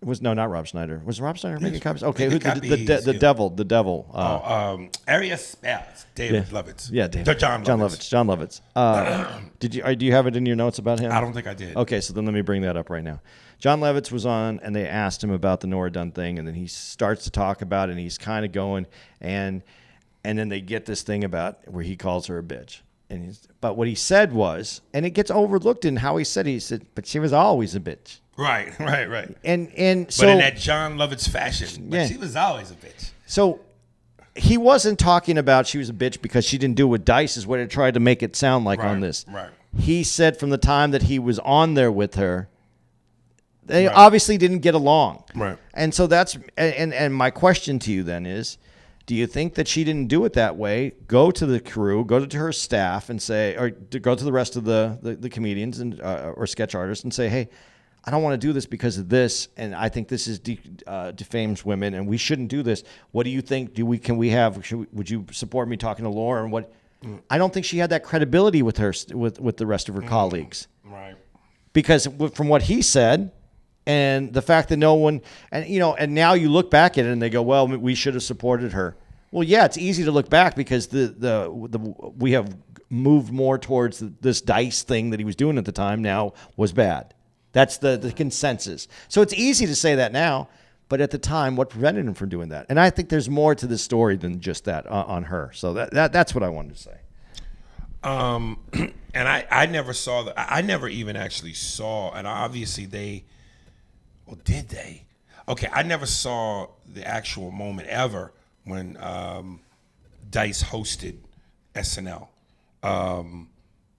Not Rob Schneider. Was Rob Schneider making copies? Okay, Making copies, the devil. Arias Spells. David Lovitz. Yeah, David. John Lovitz. Do you have it in your notes about him? I don't think I did. Okay, so then let me bring that up right now. John Lovitz was on, and they asked him about the Nora Dunn thing, and then he starts to talk about it, and he's kind of going, and then they get this thing about where he calls her a bitch. But what he said was, and it gets overlooked in how he said, but she was always a bitch. Right. And so, but in that John Lovitz fashion, but she was always a bitch. So he wasn't talking about she was a bitch because she didn't do what Dice is what it tried to make it sound like on this. Right. He said from the time that he was on there with her, they obviously didn't get along. Right. And so that's and my question to you then is, do you think that she didn't do it that way? Go to the crew, go to her staff, and say, or go to the rest of the comedians and or sketch artists and say, hey, I don't want to do this because of this, and I think this is defames women, and we shouldn't do this. What do you think? Would you support me talking to Laura? And what? I don't think she had that credibility with her with the rest of her colleagues, right? Because from what he said, and the fact that no one, and now you look back at it and they go, well, we should have supported her. Well, yeah, it's easy to look back because we have moved more towards this Dice thing that he was doing at the time now was bad. That's the consensus. So it's easy to say that now, but at the time, what prevented him from doing that? And I think there's more to this story than just that on her. So that's what I wanted to say. And I never saw I never even actually saw, and obviously did they? Okay, I never saw the actual moment ever when Dice hosted SNL.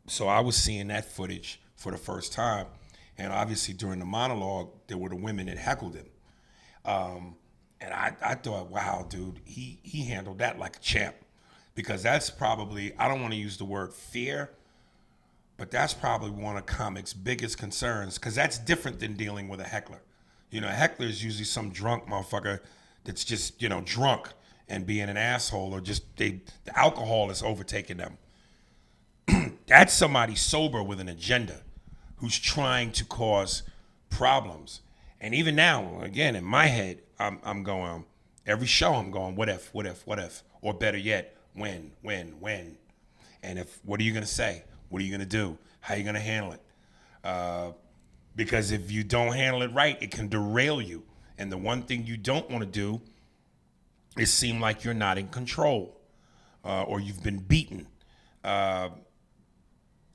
So I was seeing that footage for the first time. And obviously during the monologue, there were the women that heckled him. And I thought, wow, dude, he handled that like a champ. Because that's probably, I don't want to use the word fear, but that's probably one of comics' biggest concerns. Because that's different than dealing with a heckler. A heckler is usually some drunk motherfucker that's just, drunk and being an asshole, or just the alcohol is overtaking them. That's somebody sober with an agenda, who's trying to cause problems. And even now, again, in my head, I'm going, every show I'm going, what if? Or better yet, when? And what are you going to say? What are you going to do? How are you going to handle it? Because if you don't handle it right, it can derail you. And the one thing you don't want to do is seem like you're not in control or you've been beaten.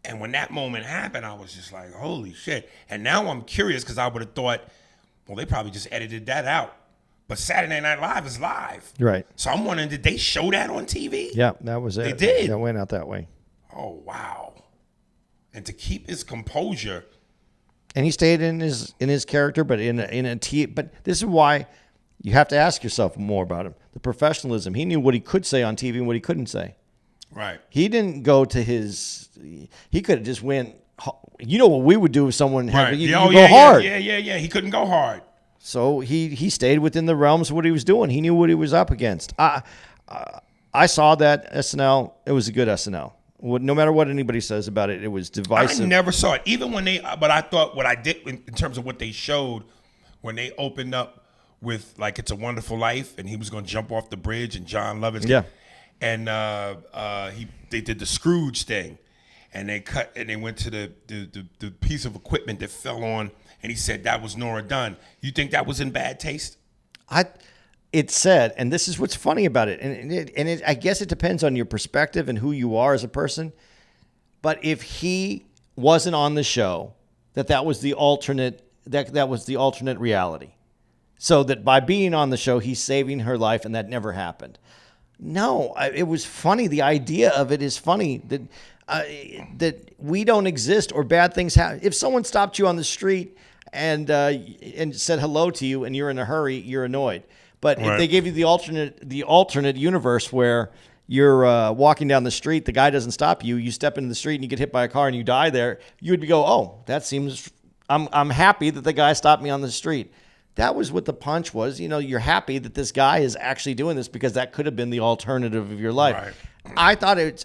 And when that moment happened, I was just like, holy shit. And now I'm curious because I would have thought, well, they probably just edited that out. But Saturday Night Live is live. Right. So I'm wondering, did they show that on TV? Yeah, that was it. They did. That went out that way. Oh, wow. And to keep his composure. And he stayed in his character, but but this is why you have to ask yourself more about him. The professionalism. He knew what he could say on TV and what he couldn't say. Right. He didn't go to he could have just went, what we would do if someone had you go hard. Yeah. He couldn't go hard. So he stayed within the realms of what he was doing. He knew what he was up against. I saw that SNL. It was a good SNL. No matter what anybody says about it, it was divisive. I never saw it. Even when but I thought what I did in terms of what they showed when they opened up with like It's a Wonderful Life and he was going to jump off the bridge and John Lovitz. Yeah. And they did the Scrooge thing, and they went to the piece of equipment that fell on, and he said that was Nora Dunn. You think that was in bad taste? It said, and this is what's funny about it, and I guess it depends on your perspective and who you are as a person. But if he wasn't on the show, that was the alternate reality. So that by being on the show, he's saving her life, and that never happened. No, it was funny. The idea of it is funny that we don't exist or bad things happen. If someone stopped you on the street and said hello to you and you're in a hurry, you're annoyed. But if they gave you the alternate universe where you're walking down the street, the guy doesn't stop you, you step into the street and you get hit by a car and you die there, you would go, oh, that seems. I'm happy that the guy stopped me on the street. That was what the punch was. You're happy that this guy is actually doing this because that could have been the alternative of your life. Right. I thought it's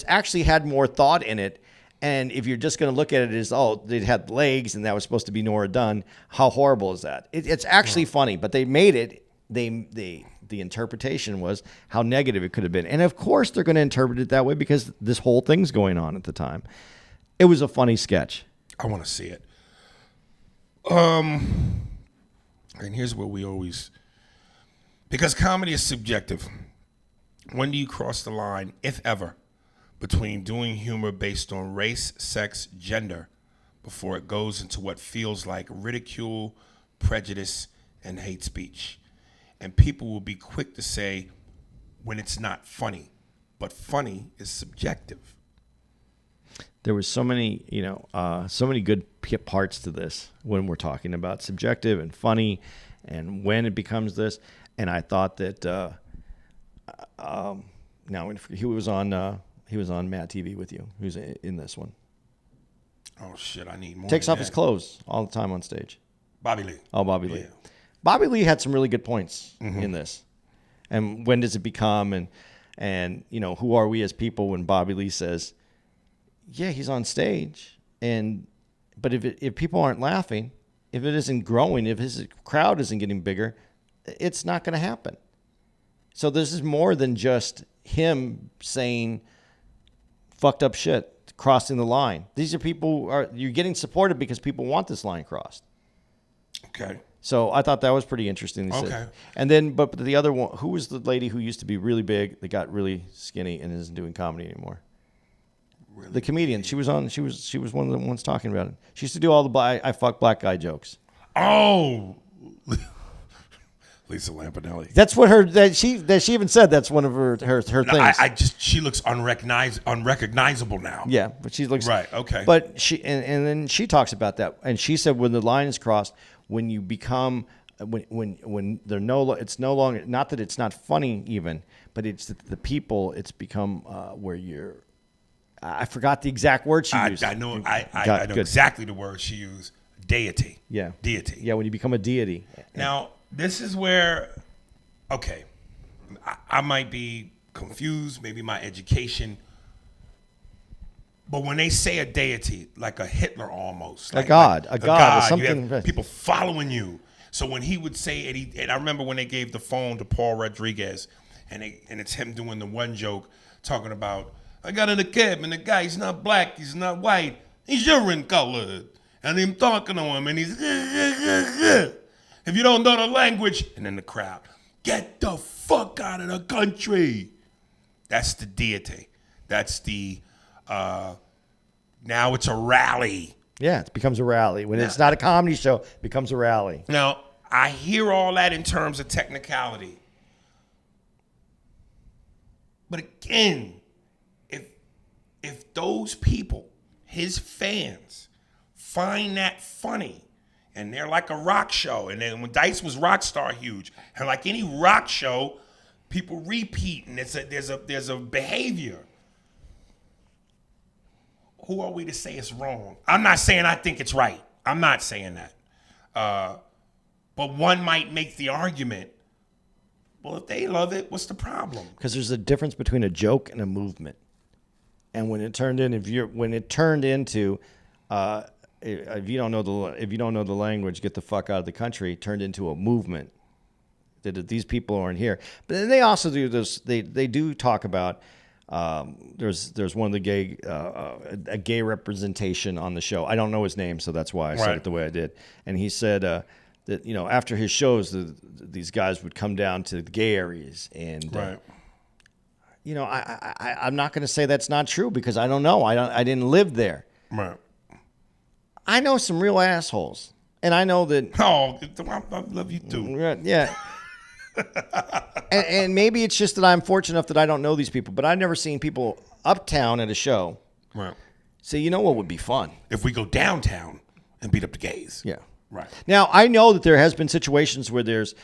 actually had more thought in it, And if you're just going to look at it as, oh, they had legs and that was supposed to be Nora Dunn, how horrible is that? It's actually funny, but they made it. The interpretation was how negative it could have been. And of course they're going to interpret it that way because this whole thing's going on at the time. It was a funny sketch. I want to see it. And here's where we always, because comedy is subjective. When do you cross the line, if ever, between doing humor based on race, sex, gender, before it goes into what feels like ridicule, prejudice, and hate speech? And people will be quick to say when it's not funny, but funny is subjective. There was so many, so many good parts to this when we're talking about subjective and funny, and when it becomes this. And I thought that now he was on Matt TV with you. Who's in this one? Oh shit! I need more. Takes than off that. his clothes all the time on stage. Bobby Lee. Oh, Bobby Lee. Yeah. Bobby Lee had some really good points in this. And when does it become, and who are we as people when Bobby Lee says, yeah, he's on stage, but if people aren't laughing, if it isn't growing, if his crowd isn't getting bigger, it's not going to happen. So this is more than just him saying fucked up shit, crossing the line. These are people you're getting supported because people want this line crossed. Okay. So I thought that was pretty interesting. Okay. And then, but the other one, who was the lady who used to be really big that got really skinny and isn't doing comedy anymore? Really? The comedian. She was one of the ones talking about it. She used to do all the I fuck black guy jokes. Oh, Lisa Lampanelli. That's what she even said. That's one of her things. She looks unrecognizable now. Yeah, but she looks right. Okay. But she and then she talks about that, and she said when the line is crossed, when you become when it's no longer, not that it's not funny even, but it's the people. It's become where you're. I forgot the exact word she used. I know. I know exactly the word she used. Deity. Yeah. Deity. Yeah, when you become a deity. Now, this is where, okay, I might be confused, maybe my education, but when they say a deity, like a Hitler almost. A god, something. You have people following you. So when he would say, and I remember when they gave the phone to Paul Rodriguez, and it's him doing the one joke, talking about, I got in a cab, and the guy, he's not black, he's not white, he's urine colored. And I'm talking to him, and he's, if you don't know the language, and then the crowd, get the fuck out of the country. That's the deity. That's the, now it's a rally. Yeah, it becomes a rally. When it's not a comedy show, it becomes a rally. Now, I hear all that in terms of technicality. But again, if those people, his fans, find that funny, and they're like a rock show, and then when Dice was Rockstar huge, and like any rock show, people repeat, and there's a behavior. Who are we to say it's wrong? I'm not saying I think it's right. I'm not saying that. But one might make the argument, well, if they love it, what's the problem? Because there's a difference between a joke and a movement. And when it turned into if you don't know the language, get the fuck out of the country, turned into a movement. That these people aren't here. But then they also do this. They do talk about there's one of the gay a gay representation on the show. I don't know his name, so that's why I said it the way I did. And he said that after his shows, these guys would come down to the gay areas and. I'm not going to say that's not true because I don't know. I didn't live there. Right. I know some real assholes, and I know that. Oh, I love you too. Yeah. and maybe it's just that I'm fortunate enough that I don't know these people, but I've never seen people uptown at a show. Right. Say, you know what would be fun? If we go downtown and beat up the gays. Yeah. Right. Now, I know that there has been situations where there's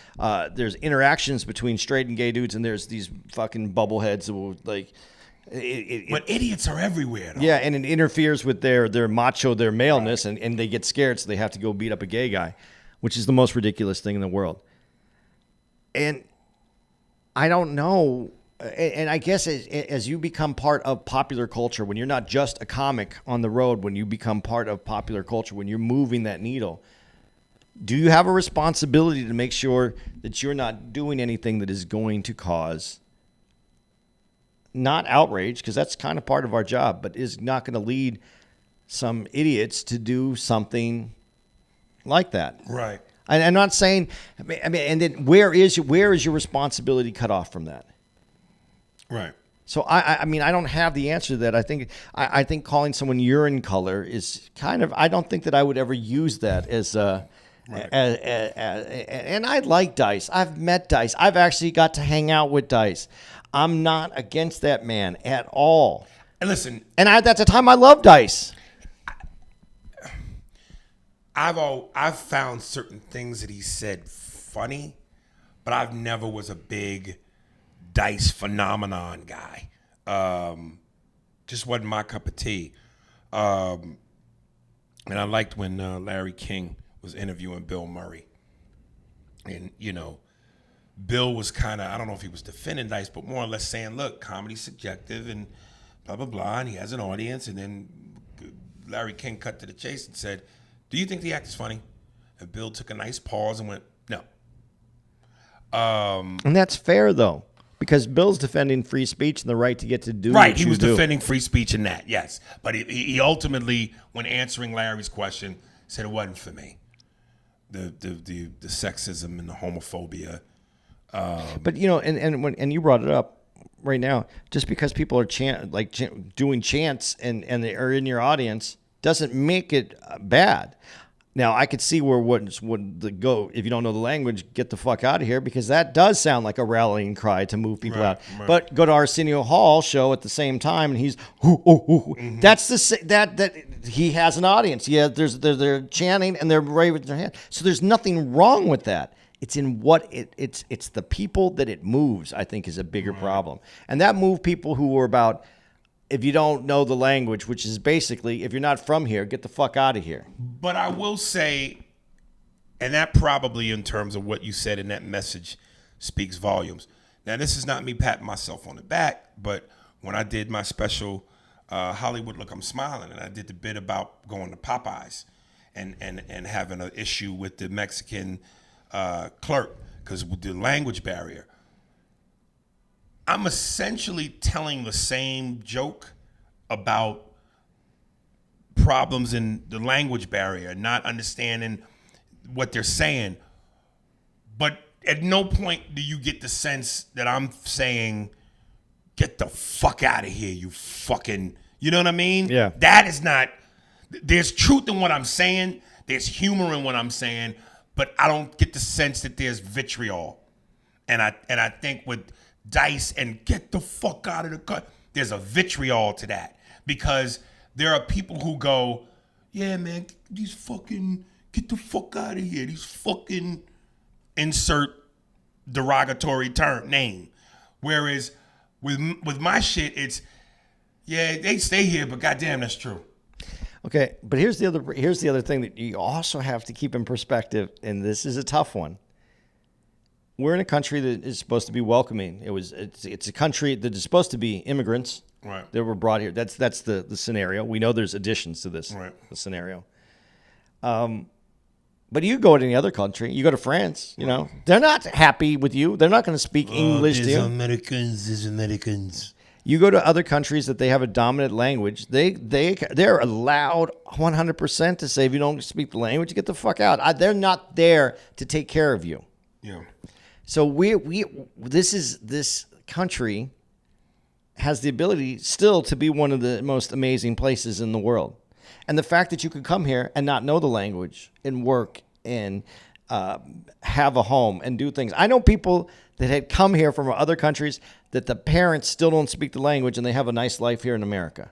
interactions between straight and gay dudes, and there's these fucking bubbleheads that will like. But idiots are everywhere, though. Yeah, and it interferes with their macho, their maleness, right. and they get scared, so they have to go beat up a gay guy, which is the most ridiculous thing in the world. And I don't know And I guess as you become part of popular culture, when you're not just a comic on the road, when you become part of popular culture, when you're moving that needle, do you have a responsibility to make sure that you're not doing anything that is going to cause not outrage, because that's kind of part of our job, but is not going to lead some idiots to do something like that? Right. I'm not saying, I mean, and then where is your responsibility cut off from that? Right. So I mean, I don't have the answer to that. I think calling someone urine color is kind of, I don't think that I would ever use that as Right. And I like Dice. I've met Dice. I've actually got to hang out with Dice. I'm not against that man at all. And listen, And at the time, I loved Dice. I've found certain things that he said funny, but I've never was a big Dice phenomenon guy. Just wasn't my cup of tea. And I liked when Larry King was interviewing Bill Murray. And, you know, Bill was kind of, I don't know if he was defending Dice, but more or less saying, look, comedy's subjective and blah, blah, blah, and he has an audience. And then Larry King cut to the chase and said, do you think the act is funny? And Bill took a nice pause and went, no. And that's fair, though, because Bill's defending free speech and the right to get to do Right, what he you was do. defending free speech in that, yes. But he ultimately, when answering Larry's question, said it wasn't for me. The sexism and the homophobia. But you know, and you brought it up right now. Just because people are doing chants and they are in your audience doesn't make it bad. Now I could see where would the go if you don't know the language, get the fuck out of here, because that does sound like a rallying cry to move people out. Right. But go to Arsenio Hall show at the same time, and he's hoo, hoo, hoo. Mm-hmm. That's that he has an audience. Yeah, they're chanting and they're waving their hand. So there's nothing wrong with that. It's in what it's the people that it moves, I think, is a bigger problem. And that moved people who were about, if you don't know the language, which is basically, if you're not from here, get the fuck out of here. But I will say, and that probably in terms of what you said in that message speaks volumes. Now, this is not me patting myself on the back, but when I did my special Hollywood Look, I'm Smiling, and I did the bit about going to Popeyes and having an issue with the Mexican clerk because with the language barrier. I'm essentially telling the same joke about problems in the language barrier, not understanding what they're saying. But at no point do you get the sense that I'm saying, get the fuck out of here, you fucking, you know what I mean? Yeah. That is not, there's truth in what I'm saying, there's humor in what I'm saying, but I don't get the sense that there's vitriol. And I think with Dice and get the fuck out of the cut, there's a vitriol to that, because there are people who go, yeah, man, these fucking, get the fuck out of here, these fucking, insert derogatory term name. Whereas with my shit, it's, yeah, they stay here, but goddamn, that's true. Okay, but here's the other thing that you also have to keep in perspective, and this is a tough one. We're in a country that is supposed to be welcoming. It's a country that is supposed to be immigrants Right. that were brought here. That's the scenario. We know there's additions to this Right. the scenario. But you go to any other country, you go to France, you know, they're not happy with you. They're not going to speak English to you. There's Americans. You go to other countries that they have a dominant language. They're allowed 100% to say, if you don't speak the language, get the fuck out. They're not there to take care of you. Yeah. So this country has the ability still to be one of the most amazing places in the world. And the fact that you could come here and not know the language and work and have a home and do things. I know people that had come here from other countries that the parents still don't speak the language and they have a nice life here in America.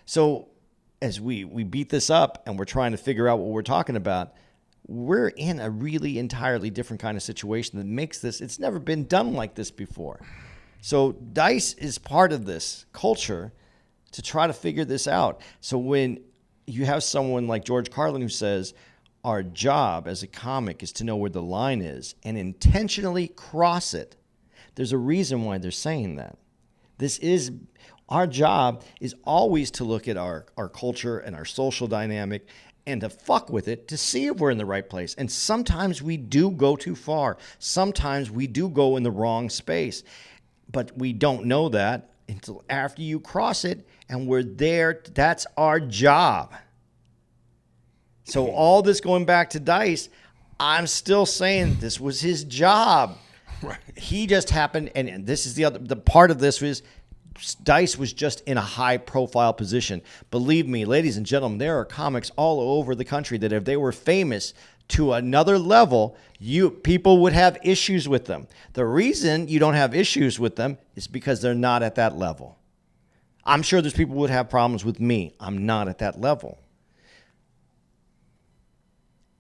So as we beat this up and we're trying to figure out what we're talking about, we're in a really entirely different kind of situation that makes this, it's never been done like this before. So Dice is part of this culture to try to figure this out. So when you have someone like George Carlin who says, our job as a comic is to know where the line is and intentionally cross it. There's a reason why they're saying that. Our job is always to look at our culture and our social dynamic and to fuck with it to see if we're in the right place. And sometimes we do go too far. Sometimes we do go in the wrong space. But we don't know that until after you cross it, and we're there. That's our job. So all this going back to Dice, I'm still saying this was his job. Right. He just happened, and this is the part of this was Dice was just in a high-profile position. Believe me, ladies and gentlemen, there are comics all over the country that if they were famous to another level, people would have issues with them. The reason you don't have issues with them is because they're not at that level. I'm sure there's people who would have problems with me. I'm not at that level.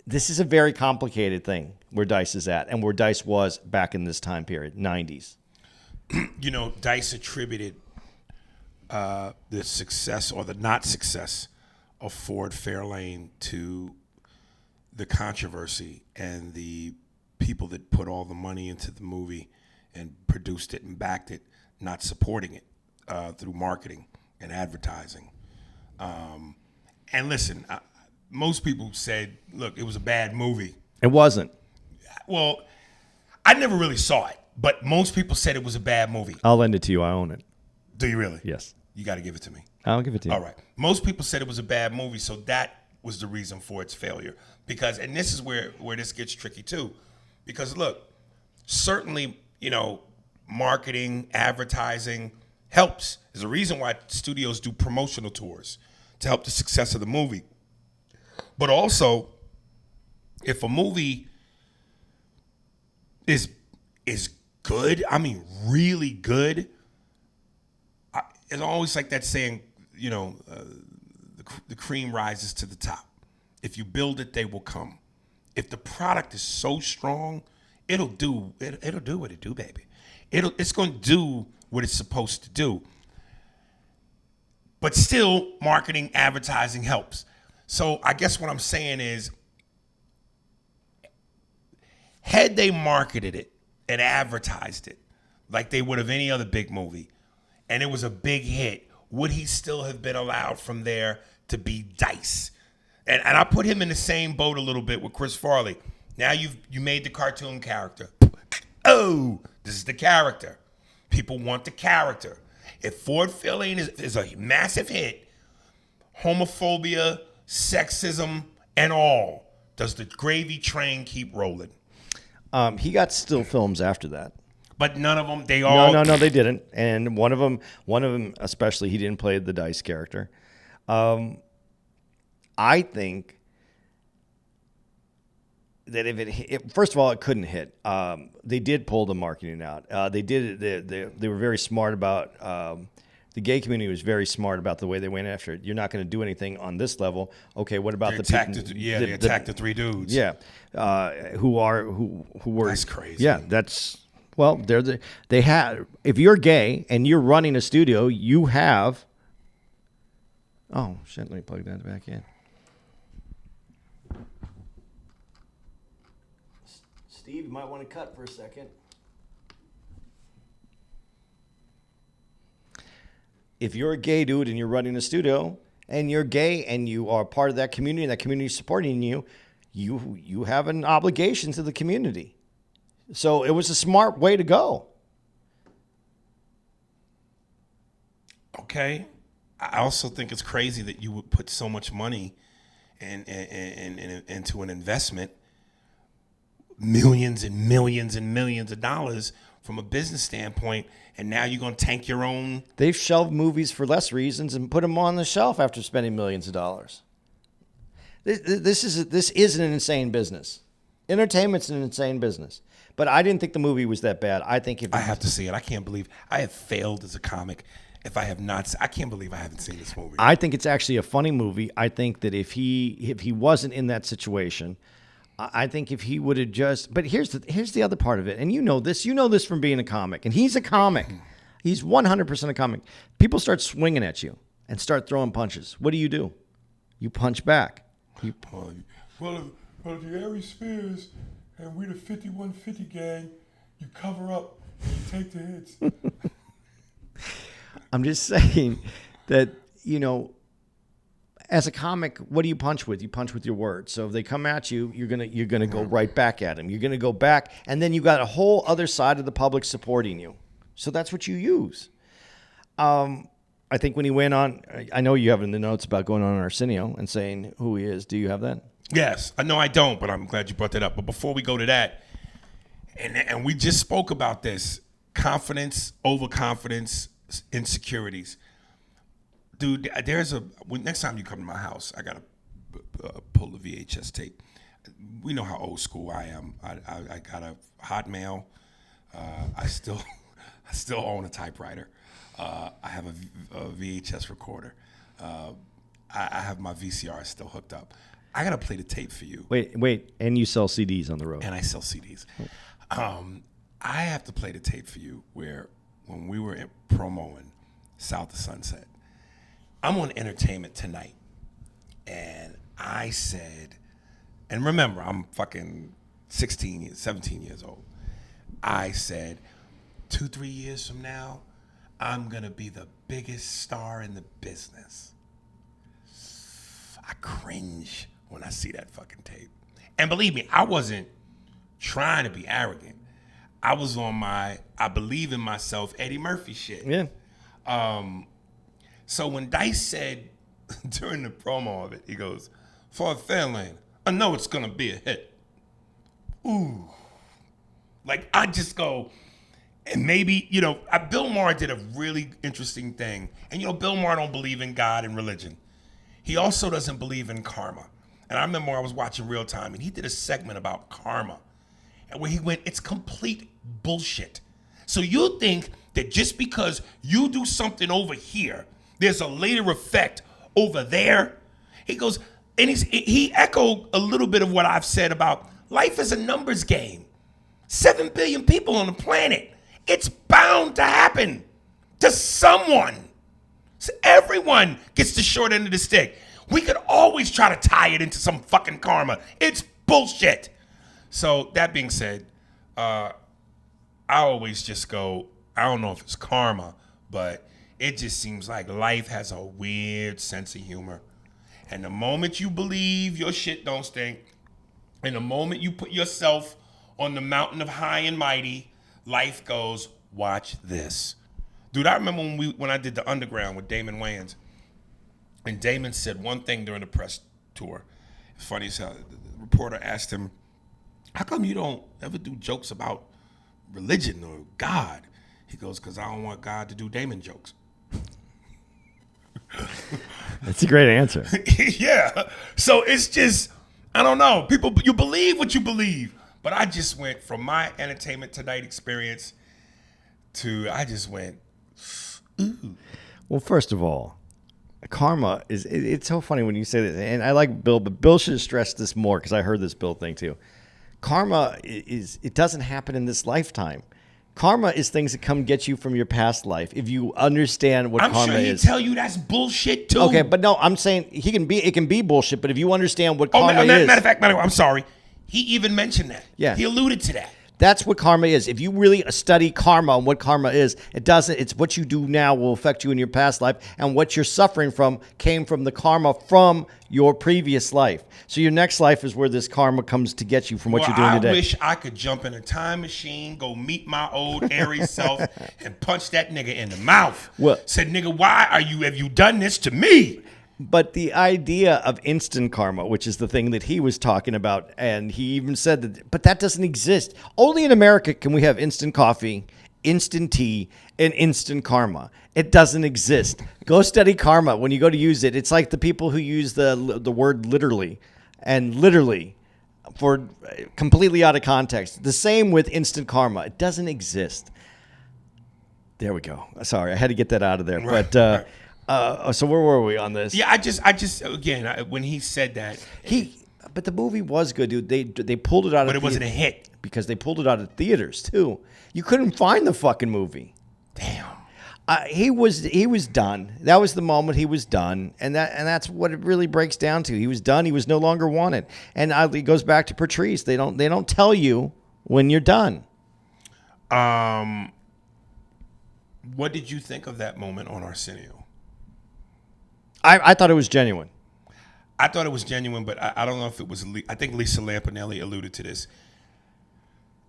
This is a very complicated thing where Dice is at and where Dice was back in this time period, 90s. You know, Dice attributed the success or the not success of Ford Fairlane to the controversy and the people that put all the money into the movie and produced it and backed it, not supporting it through marketing and advertising. And listen, most people said, look, it was a bad movie. It wasn't. Well, I never really saw it, but most people said it was a bad movie. I'll lend it to you. I own it. Do you really? Yes. You got to give it to me. I'll give it to you. All right. Most people said it was a bad movie, so that was the reason for its failure. Because, and this is where this gets tricky too, because look, certainly, you know, marketing, advertising helps. There's a reason why studios do promotional tours to help the success of the movie. But also, if a movie is good, I mean really good, it's always like that saying, you know, the cream rises to the top. If you build it, they will come. If the product is so strong, it'll do what it do, baby. It's going to do what it's supposed to do. But still, marketing, advertising helps. So I guess what I'm saying is, had they marketed it and advertised it like they would have any other big movie, and it was a big hit, would he still have been allowed from there to be Dice? And I put him in the same boat a little bit with Chris Farley. Now you made the cartoon character. Oh, this is the character. People want the character. If Ford Fairlane is a massive hit, homophobia, sexism, and all, does the gravy train keep rolling? He got still films after that. But none of them, they all... No, they didn't. And one of them especially, he didn't play the Dice character. I think that if first of all, it couldn't hit. They did pull the marketing out. They were very smart about... the gay community was very smart about the way they went after it. You're not going to do anything on this level. Okay, what about they attacked the three dudes. Yeah, who were... That's crazy. Yeah, that's... Well, they have... If you're gay and you're running a studio, you have... Oh, shit, let me plug that back in. Steve, you might want to cut for a second. If you're a gay dude and you're running a studio and you're gay and you are part of that community and that community is supporting you, you have an obligation to the community. So it was a smart way to go. Okay. I also think it's crazy that you would put so much money into an investment, millions and millions and millions of dollars from a business standpoint, and now you're going to tank your own. They've shelved movies for less reasons and put them on the shelf after spending millions of dollars. This is an insane business. Entertainment's an insane business. But I didn't think the movie was that bad. I think I have to see it. I can't believe I have failed as a comic. If I have not, I can't believe I haven't seen this movie. I think it's actually a funny movie. I think that if he wasn't in that situation, I think if he would have just... But here's the other part of it, and you know this from being a comic, and he's a comic. He's 100% a comic. People start swinging at you and start throwing punches. What do? You punch back. Well, if you're Aries Spears and we're the 5150 gang, you cover up Take the hits. I'm just saying that, as a comic, what do you punch with? You punch with your words. So if they come at you, you're gonna go right back at them. You're gonna go back, and then you got a whole other side of the public supporting you. So that's what you use. I think when he went on, I know you have in the notes about going on Arsenio and saying who he is. Do you have that? Yes. No, I don't, but I'm glad you brought that up. But before we go to that, and we just spoke about this, confidence, overconfidence, insecurities. Dude, next time you come to my house, I got to pull the VHS tape. We know how old school I am. I got a Hotmail. I still own a typewriter. I have a VHS recorder. I have my VCR still hooked up. I got to play the tape for you. Wait. And you sell CDs on the road. And I sell CDs. I have to play the tape for you where when we were promoing South of Sunset, I'm on Entertainment Tonight. And I said, and remember, I'm fucking 17 years old. I said, 2-3 years from now, I'm going to be the biggest star in the business. I cringe when I see that fucking tape. And believe me, I wasn't trying to be arrogant. I was on my I believe in myself Eddie Murphy shit. Yeah. So when Dice said during the promo of it, he goes, for a Fairlane, I know it's going to be a hit. Ooh. Like, I just go, and maybe, Bill Maher did a really interesting thing. And, Bill Maher don't believe in God and religion. He also doesn't believe in karma. And I remember I was watching Real Time, and he did a segment about karma. And where he went, it's complete bullshit. So you think that just because you do something over here, there's a later effect over there? He goes, and he echoed a little bit of what I've said about life is a numbers game. 7 billion people on the planet. It's bound to happen to someone. So everyone gets the short end of the stick. We could always try to tie it into some fucking karma. It's bullshit. So that being said, I always just go, I don't know if it's karma, but it just seems like life has a weird sense of humor. And the moment you believe your shit don't stink, and the moment you put yourself on the mountain of high and mighty, life goes, watch this. Dude, I remember when I did the Underground with Damon Wayans, and Damon said one thing during the press tour. It's funny as hell. The reporter asked him, how come you don't ever do jokes about religion or God? He goes, because I don't want God to do Damon jokes. That's a great answer. Yeah. So it's just, I don't know. People, you believe what you believe. But I just went from my Entertainment Tonight experience to, I just went, ooh. Well, first of all, karma is, it's so funny when you say this. And I like Bill, but Bill should have stressed this more because I heard this Bill thing too. Karma it doesn't happen in this lifetime. Karma is things that come get you from your past life. If you understand what karma is. I'm sure he'd tell you that's bullshit too. Okay, but no, I'm saying it can be bullshit, but if you understand what karma is. Matter of fact, I'm sorry. He even mentioned that. Yeah. He alluded to that. That's what karma is. If you really study karma and what karma is, it's what you do now will affect you in your past life, and what you're suffering from came from the karma from your previous life. So your next life is where this karma comes to get you from what you're doing today. I wish I could jump in a time machine, go meet my old Aries self, and punch that nigga in the mouth. Well, said, nigga, have you done this to me? But the idea of instant karma, which is the thing that he was talking about, and he even said that, but that doesn't exist. Only in America can we have instant coffee, instant tea, and instant karma. It doesn't exist. Go study karma. When you go to use it, it's like the people who use the word literally and literally for completely out of context. The same with instant karma. It doesn't exist. There we go. Sorry, I had to get that out of there. Right, but right. So where were we on this? Yeah, I just again, when he said that, but the movie was good, dude. They pulled it out, but it wasn't a hit because they pulled it out of theaters too. You couldn't find the fucking movie. Damn. He was done. That was the moment he was done, and that's what it really breaks down to. He was done. He was no longer wanted, and it goes back to Patrice. They don't tell you when you're done. What did you think of that moment on Arsenio? I thought it was genuine. I thought it was genuine, but I don't know if it was. I think Lisa Lampanelli alluded to this,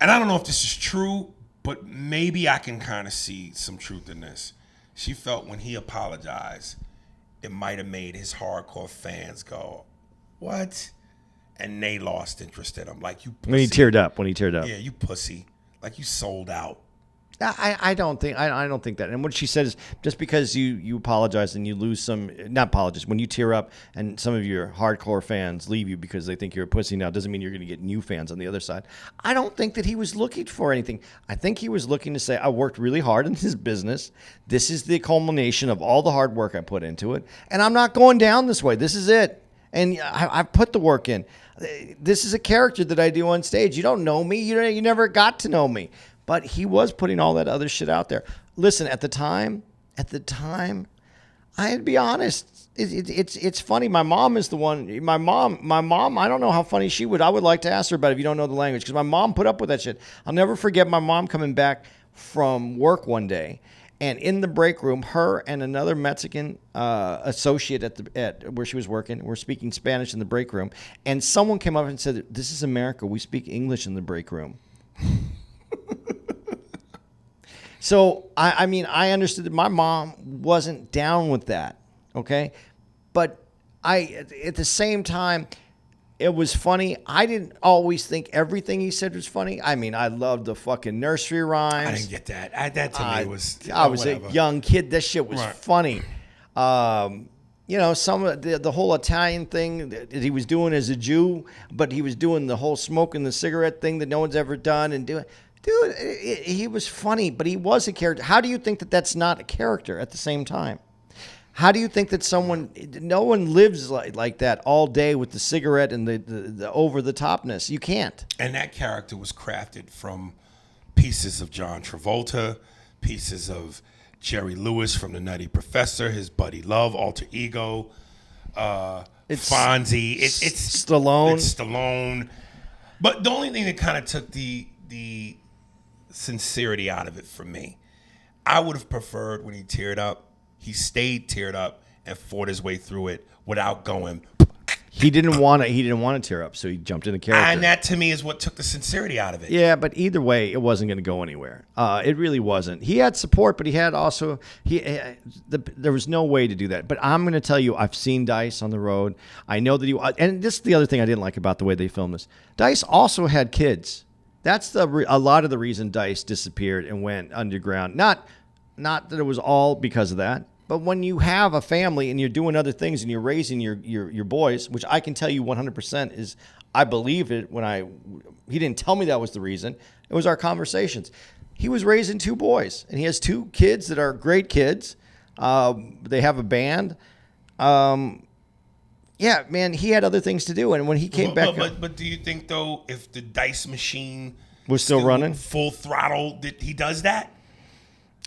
and I don't know if this is true, but maybe I can kind of see some truth in this. She felt when he apologized, it might have made his hardcore fans go, "What?" And they lost interest in him. Like, you pussy. When he teared up. Yeah, you pussy. Like, you sold out. I don't think that. And what she said is, just because you apologize and you lose some, not apologize, when you tear up and some of your hardcore fans leave you because they think you're a pussy now, doesn't mean you're going to get new fans on the other side. I don't think that he was looking for anything. I think he was looking to say, I worked really hard in this business. This is the culmination of all the hard work I put into it. And I'm not going down this way. This is it. And I've put the work in. This is a character that I do on stage. You don't know me. You never got to know me. But he was putting all that other shit out there. Listen, at the time, I had to be honest. It's funny. My mom is the one. My mom. I don't know how funny she would. I would like to ask her about it if you don't know the language, because my mom put up with that shit. I'll never forget my mom coming back from work one day, and in the break room, her and another Mexican associate at where she was working were speaking Spanish in the break room, and someone came up and said, "This is America. We speak English in the break room." So, I mean, I understood that my mom wasn't down with that, okay? But at the same time, it was funny. I didn't always think everything he said was funny. I mean, I loved the fucking nursery rhymes. I didn't get that. That to me was... I was a young kid. That shit was funny. You know, some of the whole Italian thing that he was doing as a Jew, but he was doing the whole smoking the cigarette thing that no one's ever done and doing... Dude, he was funny, but he was a character. How do you think that that's not a character at the same time? How do you think that no one lives like that all day with the cigarette and the over-the-topness? You can't. And that character was crafted from pieces of John Travolta, pieces of Jerry Lewis from The Nutty Professor, his buddy Love, alter ego, it's Fonzie. It's Stallone. It's Stallone. But the only thing that kind of took the sincerity out of it for me, I would have preferred when he teared up, he stayed teared up and fought his way through it without going. He didn't want to tear up, so he jumped in the character. And that to me is what took the sincerity out of it. Yeah, but either way, it wasn't going to go anywhere. It really wasn't. He had support, but he had also there was no way to do that. But I'm going to tell you, I've seen Dice on the road. I know that and this is the other thing I didn't like about the way they filmed this. Dice also had kids. That's a lot of the reason Dice disappeared and went underground. Not that it was all because of that, but when you have a family and you're doing other things and you're raising your boys, which I can tell you 100% is, I believe it he didn't tell me that was the reason. It was our conversations. He was raising 2 boys, and he has 2 kids that are great kids. They have a band. Yeah, man, he had other things to do, and when he came back... But do you think, though, if the Dice machine... was still running? Full throttle, that he does that?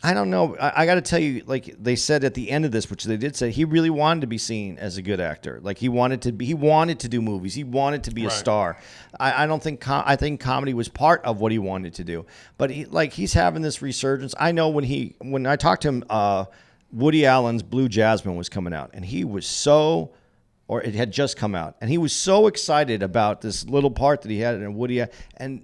I don't know. I got to tell you, like they said at the end of this, which they did say, he really wanted to be seen as a good actor. Like, he wanted to do movies. He wanted to be a star. I think comedy was part of what he wanted to do. But he's having this resurgence. I know when I talked to him, Woody Allen's Blue Jasmine was coming out, and he was or it had just come out, and he was so excited about this little part that he had in Woody, and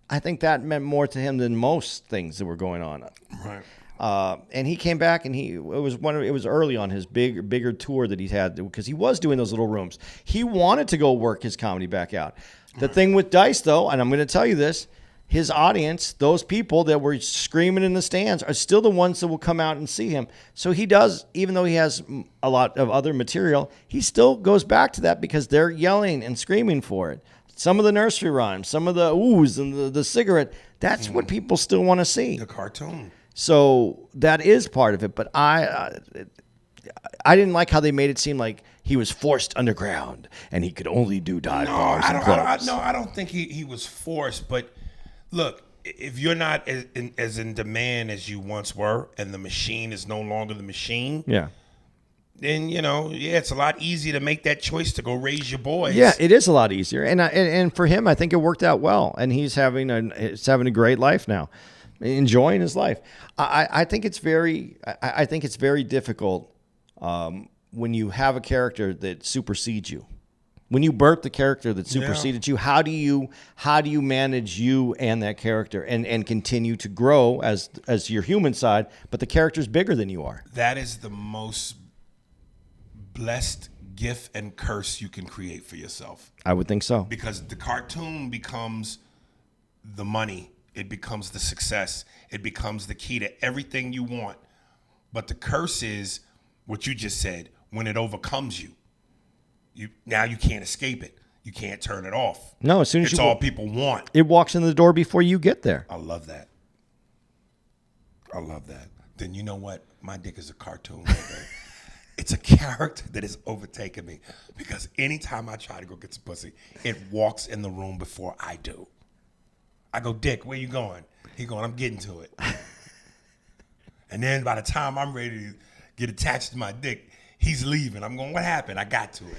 I think that meant more to him than most things that were going on. Right. And he came back, and it was early on his bigger tour that he had, because he was doing those little rooms. He wanted to go work his comedy back out. The thing with Dice, though, and I'm going to tell you this, his audience, those people that were screaming in the stands, are still the ones that will come out and see him. So he does, even though he has a lot of other material, he still goes back to that because they're yelling and screaming for it. Some of the nursery rhymes, some of the oohs and the cigarette, that's what people still want to see. The cartoon. So that is part of it. But I didn't like how they made it seem like he was forced underground and he could only do dive bars and clubs. I don't think he was forced, but... Look, if you're not as in demand as you once were, and the machine is no longer the machine, then it's a lot easier to make that choice to go raise your boys. Yeah, it is a lot easier, and for him, I think it worked out well, and he's having a great life now, enjoying his life. I think it's very difficult when you have a character that supersedes you. When you birth the character that superseded you, how do you manage you and that character and continue to grow as your human side, but the character's bigger than you are? That is the most blessed gift and curse you can create for yourself. I would think so. Because the cartoon becomes the money. It becomes the success. It becomes the key to everything you want. But the curse is what you just said, when it overcomes you. Now you can't escape it. You can't turn it off. No, as soon as it's all people want. It walks in the door before you get there. I love that. Then you know what? My dick is a cartoon. It's a character that has overtaken me because anytime I try to go get some pussy, it walks in the room before I do. I go, Dick, where you going? He going, I'm getting to it. And then by the time I'm ready to get attached to my dick, he's leaving. I'm going, what happened? I got to it.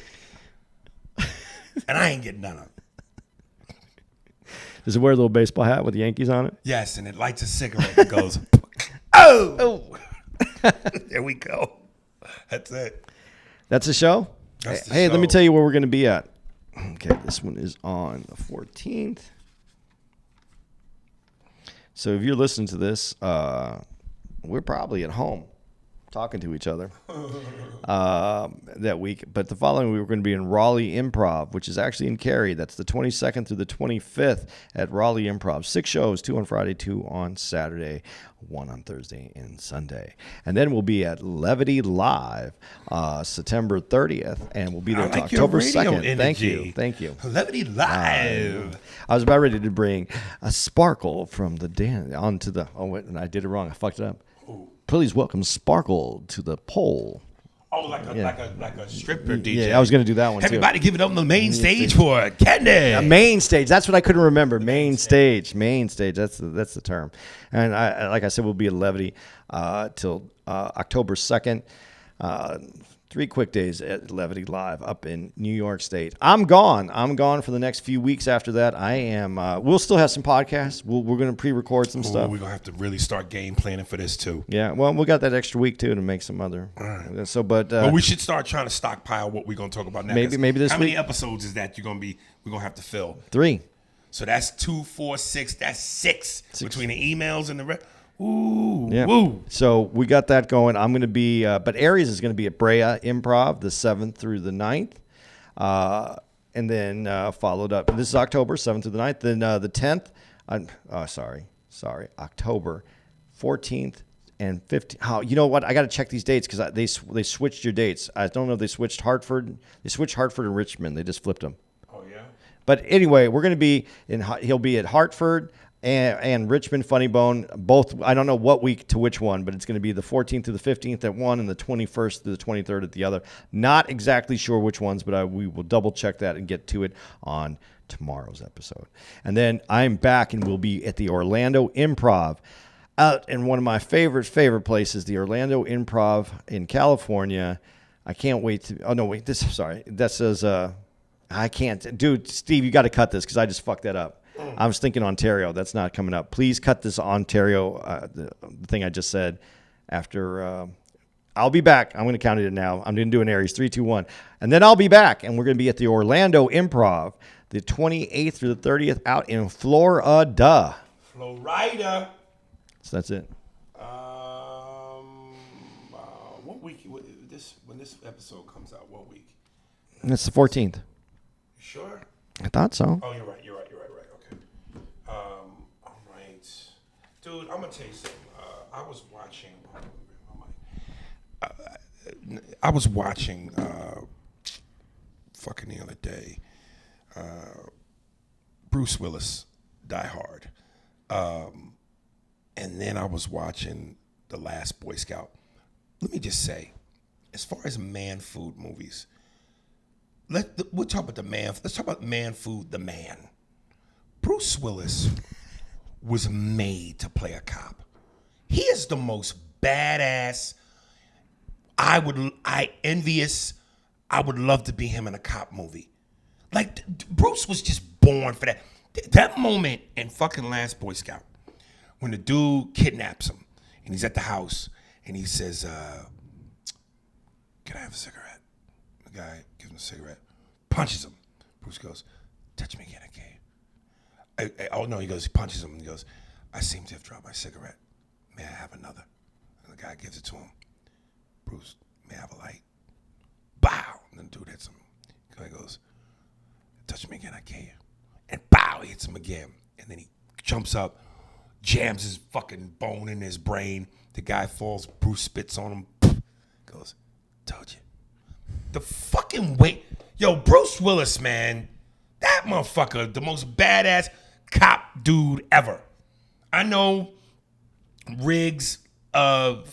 And I ain't getting none of it. Does it wear a little baseball hat with Yankees on it? Yes, and it lights a cigarette and goes, oh! There we go. That's it. That's the show? That's the show. Let me tell you where we're going to be at. Okay, this one is on the 14th. So if you're listening to this, we're probably at home talking to each other that week. But the following week, we're going to be in Raleigh Improv, which is actually in Cary. That's the 22nd through the 25th at Raleigh Improv. 6 shows, 2 on Friday, 2 on Saturday, 1 on Thursday and Sunday. And then we'll be at Levity Live September 30th, and we'll be there until October 2nd. Energy. Thank you. Levity Live. I was about ready to bring a sparkle from the dance onto the... Oh, wait, and I did it wrong. I fucked it up. Ooh. Please welcome Sparkle to the pole. Oh, like a stripper DJ. Yeah, I was going to do that one Everybody give it up on the main stage for Candy. Main stage. That's what I couldn't remember. Main stage. That's the term. And like I said, we'll be at Levity till October 2nd. 3 quick days at Levity Live up in New York State. I'm gone for the next few weeks after that. I am. We'll still have some podcasts. We're going to pre-record some stuff. We're going to have to really start game planning for this too. Yeah. Well, we got that extra week too to make some other. All right. So, but we should start trying to stockpile what we're going to talk about next. Maybe this week. How many episodes is that we're going to have to fill? 3. So that's 2, 4, 6. That's 6 between the emails and the rest. Ooh, yeah. Woo. So we got that going. I'm going to be, but Aries is going to be at Brea Improv the 7th through the 9th. And then followed up. This is October 7th through the 9th. Then the 10th, October 14th and 15th. Oh, you know what? I got to check these dates because they switched your dates. I don't know if they switched Hartford. They switched Hartford and Richmond. They just flipped them. Oh, yeah? But anyway, we're going to be he'll be at Hartford and Richmond Funny Bone, both. I don't know what week to which one, but it's going to be the 14th through the 15th at one and the 21st through the 23rd at the other. Not exactly sure which ones, but we will double check that and get to it on tomorrow's episode. And then I'm back and we'll be at the Orlando Improv out in one of my favorite places, the Orlando Improv in California. I can't wait to. Oh no, wait. That says I can't. Dude, Steve, you got to cut this because I just fucked that up. I was thinking Ontario. That's not coming up. Please cut this Ontario, the thing I just said. After I'll be back. I'm going to count it now. I'm going to do an Aries 3, 2, 1, and then I'll be back. And we're going to be at the Orlando Improv, the 28th through the 30th, out in Florida. Florida. So that's it. What week? When this episode comes out, what week? It's the 14th. You sure? I thought so. Oh, you're right. Okay. All right. Dude, I'm going to tell you something. I was watching fucking the other day, Bruce Willis, Die Hard. And then I was watching The Last Boy Scout. Let me just say, as far as man food movies, we'll talk about the man. Let's talk about Man Food, the man. Bruce Willis was made to play a cop. He is the most badass. I envious. I would love to be him in a cop movie. Like Bruce was just born for that. That moment in fucking Last Boy Scout, when the dude kidnaps him and he's at the house and he says, "Can I have a cigarette?" The guy gives him a cigarette, punches him. Bruce goes, "Touch me again, okay?" Oh no, he punches him and he goes, "I seem to have dropped my cigarette. May I have another?" And the guy gives it to him. Bruce, "May I have a light?" Bow. And then the dude hits him. The guy goes, "Touch me again, I care." And bow, he hits him again. And then he jumps up, jams his fucking bone in his brain. The guy falls. Bruce spits on him. Goes, "Told you." The fucking weight. Yo, Bruce Willis, man. That motherfucker, the most badass cop dude ever. I know Riggs, Mel,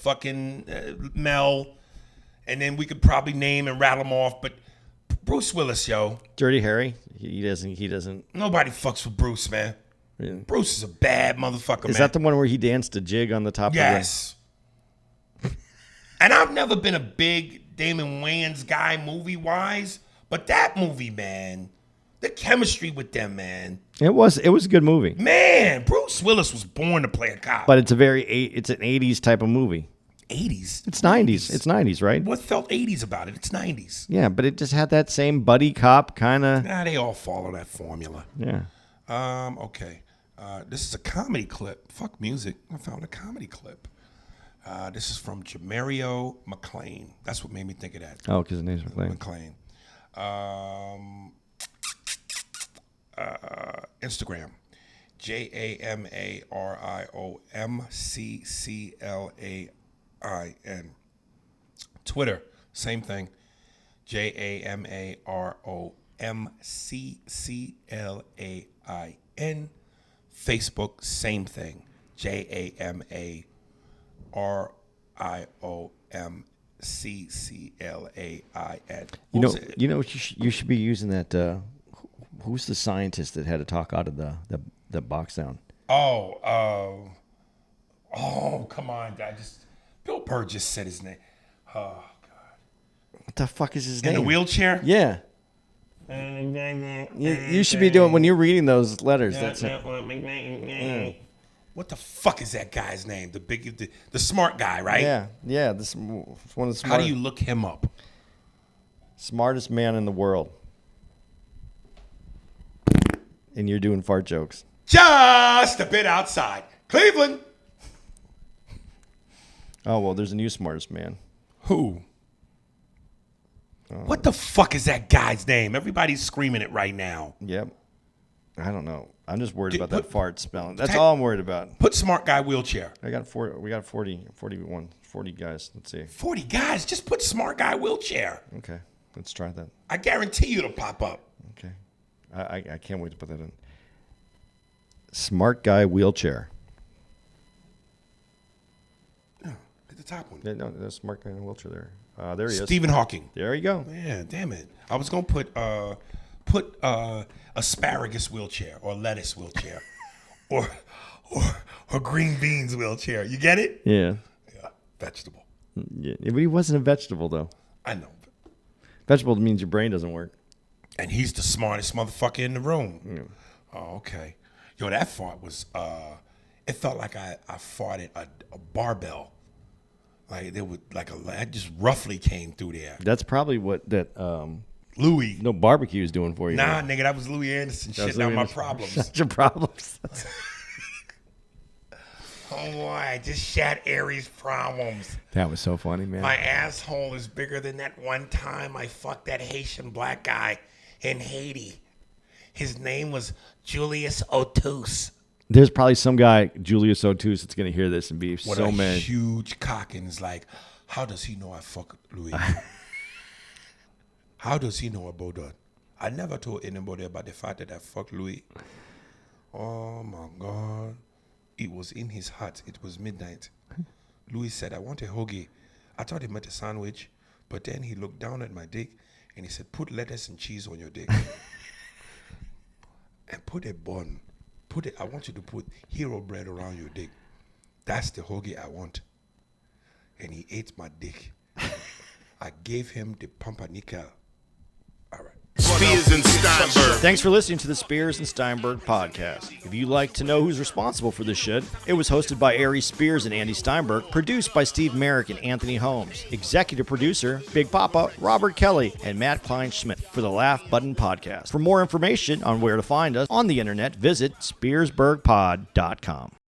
and then we could probably name and rattle them off, but Bruce Willis, yo. Dirty Harry. He doesn't. Nobody fucks with Bruce, man. Really? Bruce is a bad motherfucker, man. Is that the one where he danced a jig on the top Yes. And I've never been a big Damon Wayans guy movie-wise, but that movie, man, the chemistry with them, man. It was a good movie. Man, Bruce Willis was born to play a cop. But it's an 80s type of movie. 80s? It's 90s. It's 90s, right? What felt 80s about it? It's 90s. Yeah, but it just had that same buddy cop kind of. Nah, they all follow that formula. Yeah. Okay. This is a comedy clip. Fuck music. I found a comedy clip. This is from Jamario McClain. That's what made me think of that. Oh, because the name's McClain. Instagram. JAMARIOMCCLAIN. Twitter, same thing. JAMAROMCCLAIN. Facebook, same thing. JAMARIOMCCLAIN. You know, you should be using that. Who's the scientist that had to talk out of the box down? Oh, come on, guy. Bill Burr just said his name. Oh God. What the fuck is his In name? a wheelchair? Yeah. You should be doing when you're reading those letters. That's it. What the fuck is that guy's name? The smart guy, right? Yeah. This is one of the smartest. How do you look him up? Smartest man in the world. And you're doing fart jokes. Just a bit outside Cleveland. Oh well, there's a new smartest man. Who? What the fuck is that guy's name? Everybody's screaming it right now. Yep. I don't know. I'm just worried about that fart spelling. That's all I'm worried about. Put smart guy wheelchair. We got 40 guys. Let's see. 40 guys. Just put smart guy wheelchair. Okay. Let's try that. I guarantee you it'll pop up. Okay. I can't wait to put that in. Smart guy wheelchair. Oh, at the top one. Yeah, no, there's smart guy in a wheelchair there. There he is. Stephen Hawking. There you go. Yeah, damn it. I was gonna put asparagus wheelchair or lettuce wheelchair or green beans wheelchair. You get it? Yeah. Yeah. Vegetable. Yeah, but he wasn't a vegetable though. I know. Vegetable means your brain doesn't work. And he's the smartest motherfucker in the room. Yeah. Oh, okay. Yo, that fart was it felt like I farted a barbell. Like there would I just roughly came through there. That's probably what that Louis. No barbecue is doing for you. Nah, nigga, that was Louis Anderson shitting out my problems. Shut your problems. Oh boy, I just shat Aries' problems. That was so funny, man. My asshole is bigger than that one time I fucked that Haitian black guy in Haiti. His name was Julius Otus. There's probably some guy, Julius Otus, that's going to hear this and be What so a mad. huge cock and is like, how does he know I fucked Louis? How does he know about that? I never told anybody about the fact that I fucked Louis. Oh my God. It was in his heart. It was midnight. Louis said, I want a hoagie. I thought he meant a sandwich, but then he looked down at my dick and he said, put lettuce and cheese on your dick. And put a bun. I want you to put hero bread around your dick. That's the hoagie I want. And he ate my dick. I gave him the pumpernickel. All right. Spears and Steinberg. Thanks for listening to the Spears and Steinberg podcast. If you'd like to know who's responsible for this shit, it was hosted by Ari Spears and Andy Steinberg, produced by Steve Merrick and Anthony Holmes, executive producer Big Papa Robert Kelly and Matt Kleinschmidt for the Laugh Button podcast. For more information on where to find us on the internet, visit SpearsburgPod.com.